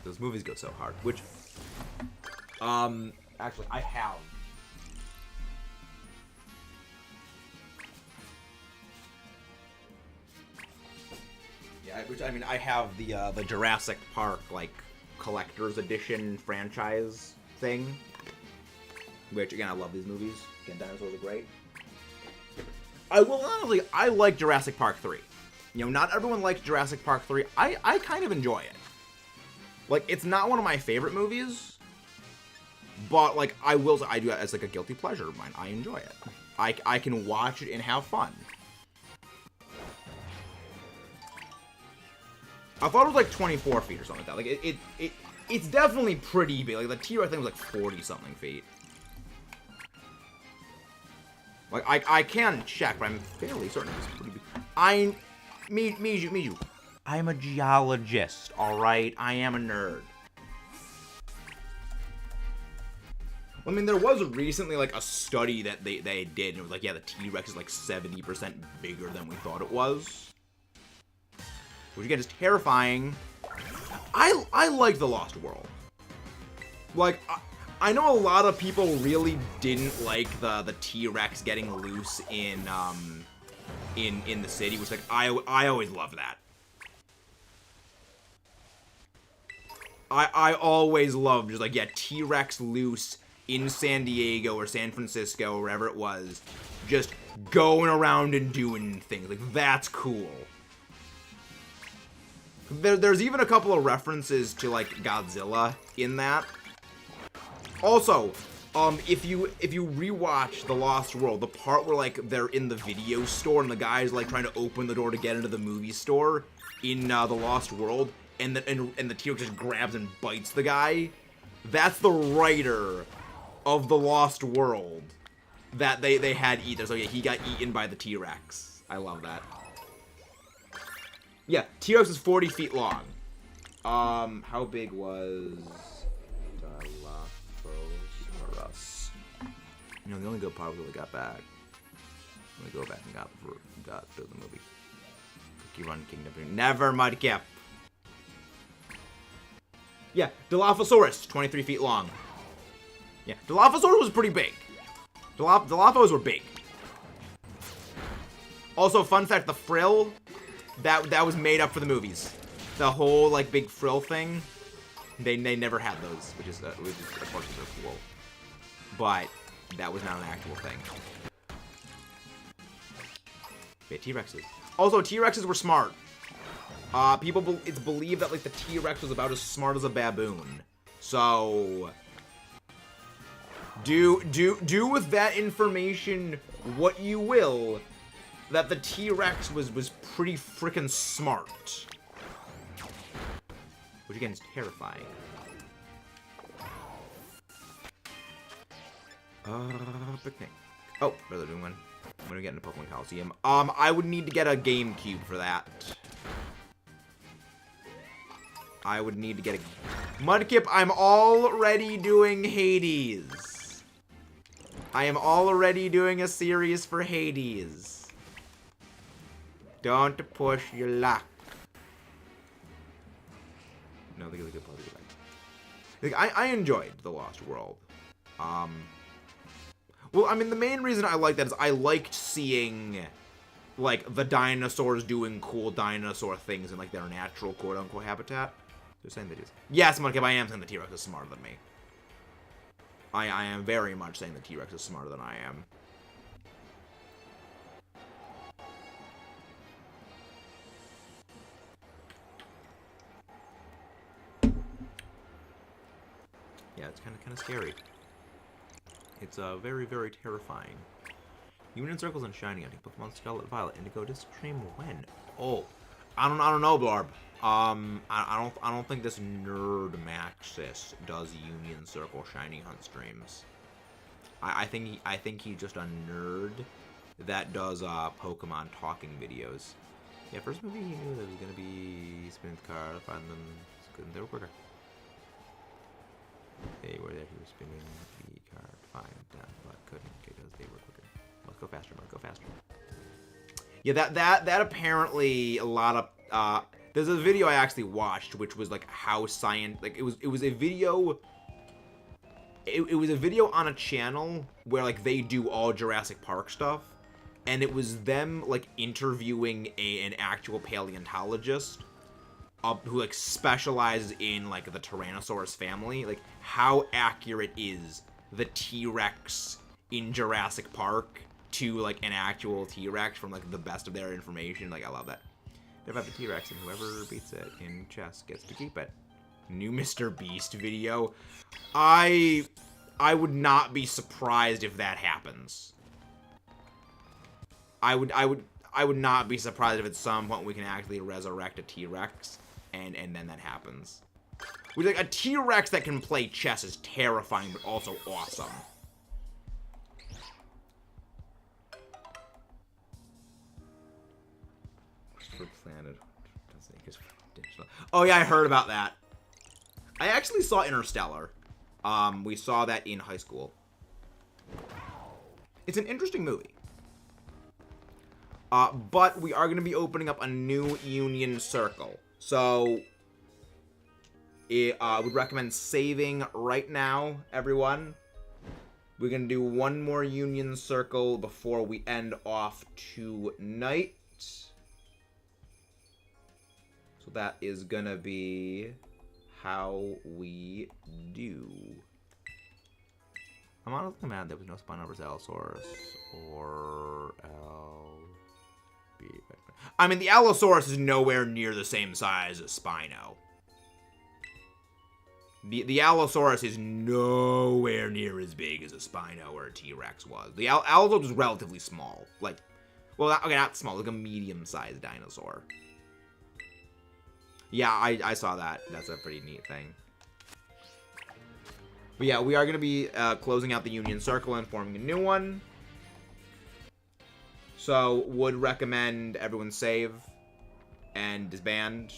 Speaker 1: Those movies go so hard. Which, actually, I have. Yeah, which, I mean, I have the Jurassic Park, like, collector's edition franchise thing. Which, again, I love these movies. Again, dinosaurs are great. I will honestly, I like Jurassic Park 3. You know, not everyone likes Jurassic Park 3. I kind of enjoy it. Like, it's not one of my favorite movies, but, like, I will say, I do it as, like, a guilty pleasure of mine. I enjoy it. I can watch it and have fun. I thought it was, like, 24 feet or something like that. Like, it's definitely pretty big. Like, the T-Rex thing was, like, 40-something feet. Like, I can check, but I'm fairly certain it's pretty big. Miju. I'm a geologist, alright? I am a nerd. I mean, there was recently, like, a study that they did, and it was like, yeah, the T-Rex is, like, 70% bigger than we thought it was. Which, again, is terrifying. I like The Lost World. Like, I know a lot of people really didn't like the T-Rex getting loose in the city, which, like, I always love that. I always loved just, like, yeah, T-Rex loose in San Diego or San Francisco or wherever it was, just going around and doing things. Like, that's cool. There's even a couple of references to, like, Godzilla in that. Also, if you rewatch The Lost World, the part where, like, they're in the video store and the guy's, like, trying to open the door to get into the movie store in The Lost World, and the T-Rex just grabs and bites the guy, that's the writer of The Lost World that they had eaten. So yeah, he got eaten by the T-Rex. I love that. Yeah, T-Rex is 40 feet long. How big was Dilophosaurus? You know, the only good part was when we got back. When we go back and got the movie. Cookie Run Kingdom. Never Mudkip. Yeah, Dilophosaurus, 23 feet long. Yeah, Dilophosaurus was pretty big. Dilophos were big. Also, fun fact, the frill, that was made up for the movies. The whole, like, big frill thing, they never had those, which is of course, they're cool. But, That was not an actual thing. Yeah, T-Rexes. Also, T-Rexes were smart. It's believed that, like, the T-Rex was about as smart as a baboon. So, do with that information what you will, that the T-Rex was pretty freaking smart. Which, again, is terrifying. Picnic. Oh, brother doing one. When we get into Pokemon Coliseum. I would need to get a GameCube for that. I would need to get a... Mudkip, I'm already doing Hades. I am already doing a series for Hades. Don't push your luck. No, they get a good part of it. Like, I enjoyed The Lost World. Well, I mean, the main reason I like that is I liked seeing, like, the dinosaurs doing cool dinosaur things in, like, their natural quote-unquote habitat. They're saying that is. Yes, Mudkip, I am saying the T-Rex is smarter than me. I am very much saying the T-Rex is smarter than I am. Yeah, it's kind of scary. It's very, very terrifying. Union Circles and Shiny hunting. Pokemon Scarlet, Violet, Indigo. This stream when? Oh, I don't know, Blarb. I don't think this nerd Maxis does Union Circle Shiny Hunt streams. I think he's just a nerd that does Pokemon talking videos. Yeah, first movie he knew there was gonna be spin the car, find them, they were quicker. They were there. He was spinning the card, find them, but couldn't because they were quicker. Let's go faster, Mark. Go faster. Yeah, that apparently a lot of there's a video I actually watched which was like how science, like it was a video. It was a video on a channel where like they do all Jurassic Park stuff, and it was them like interviewing an actual paleontologist. Who like specializes in like the Tyrannosaurus family, like how accurate is the T-Rex in Jurassic Park to like an actual T-Rex from like the best of their information. Like I love that. They're about the T-Rex and whoever beats it in chess gets to keep it. New Mr. Beast video. I would not be surprised if that happens. I would not be surprised if at some point we can actually resurrect a T-Rex. And then that happens. With like a T-Rex that can play chess is terrifying, but also awesome. For Planet. Oh yeah, I heard about that. I actually saw Interstellar. We saw that in high school. It's an interesting movie. But we are going to be opening up a new Union Circle. So, I would recommend saving right now, everyone. We're going to do one more Union Circle before we end off tonight. So that is going to be how we do. I'm honestly mad there was no Spinosaurus Allosaurus or I mean, the Allosaurus is nowhere near the same size as Spino. The Allosaurus is nowhere near as big as a Spino or a T-Rex was. The Allosaurus was relatively small. Like, well, okay, not small, like a medium-sized dinosaur. Yeah, I saw that. That's a pretty neat thing. But yeah, we are going to be closing out the Union Circle and forming a new one. So, would recommend everyone save and disband.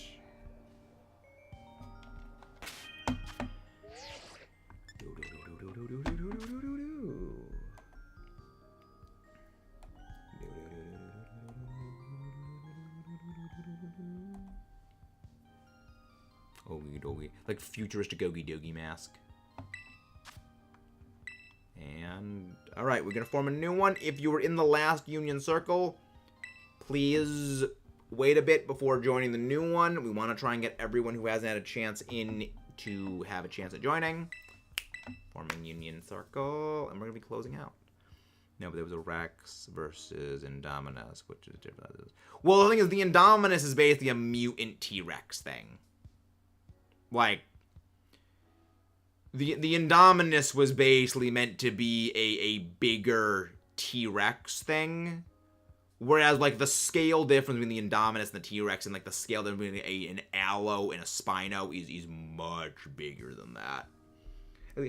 Speaker 1: Ogie dogie. Like futuristic Ogie dogie mask. And, alright, we're going to form a new one. If you were in the last Union Circle, please wait a bit before joining the new one. We want to try and get everyone who hasn't had a chance in to have a chance at joining. Forming Union Circle, and we're gonna be closing out. No, but there was a Rex versus Indominus, which is different. Well, the thing is, the Indominus is basically a mutant T-Rex thing. Like, the Indominus was basically meant to be a bigger T-Rex thing. Whereas, like, the scale difference between the Indominus and the T-Rex and, like, the scale difference between an Allo and a Spino is much bigger than that.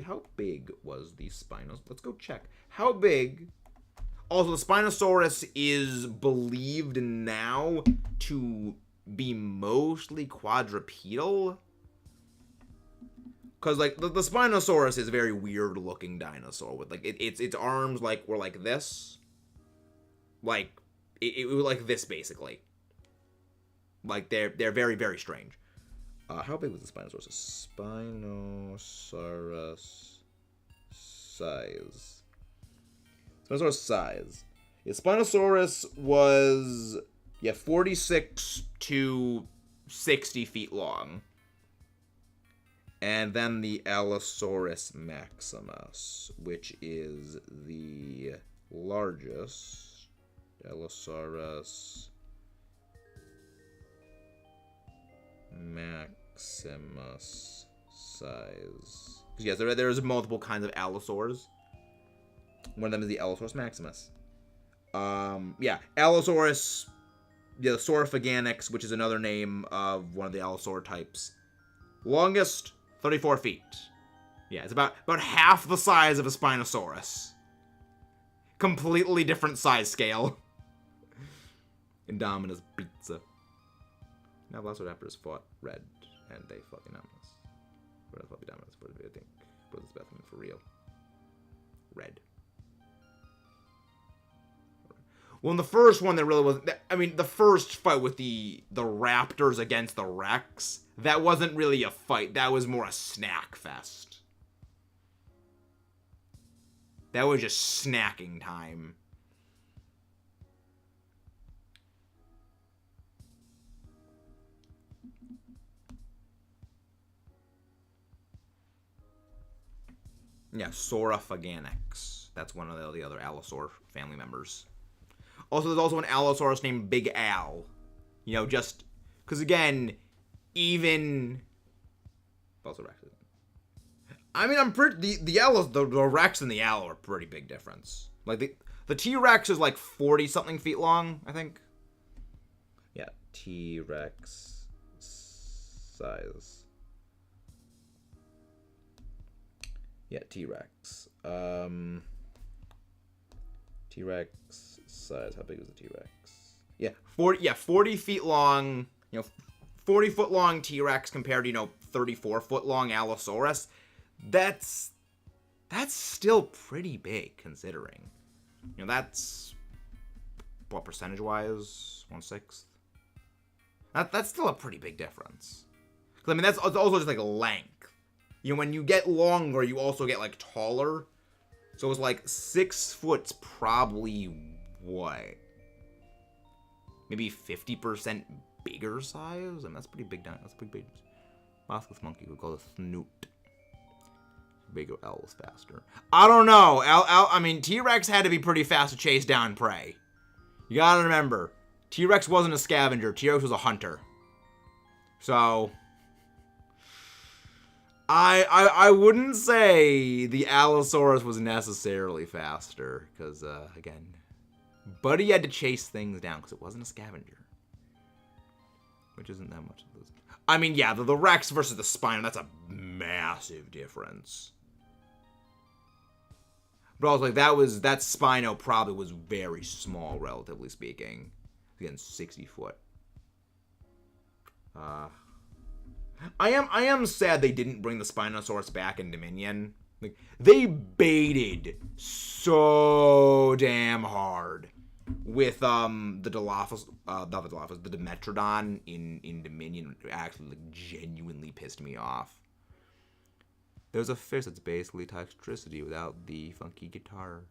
Speaker 1: How big was the Spinos? Let's go check. How big? Also, the Spinosaurus is believed now to be mostly quadrupedal. Because, like, the Spinosaurus is a very weird-looking dinosaur. With, like, its arms, like, were like this. Like, it was like this, basically. Like, they're very, very strange. How big was the Spinosaurus? Spinosaurus size. Spinosaurus size. Yeah, Spinosaurus was, 46 to 60 feet long. And then the Allosaurus maximus, which is the largest. Allosaurus Maximus size. Because yes, there's multiple kinds of Allosaurs. One of them is the Allosaurus Maximus. Allosaurus, Saurophaganix, which is another name of one of the Allosaur types. Longest, 34 feet. Yeah, it's about half the size of a Spinosaurus. Completely different size scale. Indominus Pizza. Now Velociraptors fought Red, and they fought Indominus. Red fought Indominus, but I think for this specimen for real. Red. Well, in the first one, there really wasn't. I mean, the first fight with the Raptors against the Rex, that wasn't really a fight. That was more a snack fest. That was just snacking time. Yeah, Saurophaganix. That's one of the other Allosaur family members. Also, there's also an Allosaurus named Big Al. You know, just... Because, again, even... I mean, I'm pretty... The Rex and the Allo are pretty big difference. Like, the T-Rex is, like, 40-something feet long, I think. Yeah, T-Rex size. Yeah, T-Rex. T-Rex size. How big was the T-Rex? Yeah, 40 feet long, 40-foot long T-Rex compared to, 34-foot long Allosaurus. That's still pretty big, considering. That's, what, percentage-wise? 1/6? That's still a pretty big difference. Because, I mean, that's also just, like, length. When you get longer, you also get, like, taller. So it's like 6 foot's probably, what? Maybe 50% bigger size? I mean, that's pretty big. That's pretty big. Moscus monkey would call it snoot. Bigger owls faster. I don't know. I mean, T-Rex had to be pretty fast to chase down prey. You gotta remember, T-Rex wasn't a scavenger. T-Rex was a hunter. So... I wouldn't say the Allosaurus was necessarily faster, because, again, Buddy had to chase things down, because it wasn't a scavenger. Which isn't that much of this. I mean, yeah, the Rex versus the Spino, that's a massive difference. But also, like, that Spino probably was very small, relatively speaking. Again, 60 foot. I am sad they didn't bring the Spinosaurus back in Dominion. Like, they baited so damn hard with the Dilophosaurus, the Dimetrodon in Dominion. It actually, like, genuinely pissed me off. There's a fish that's basically Toxtricity without the funky guitar.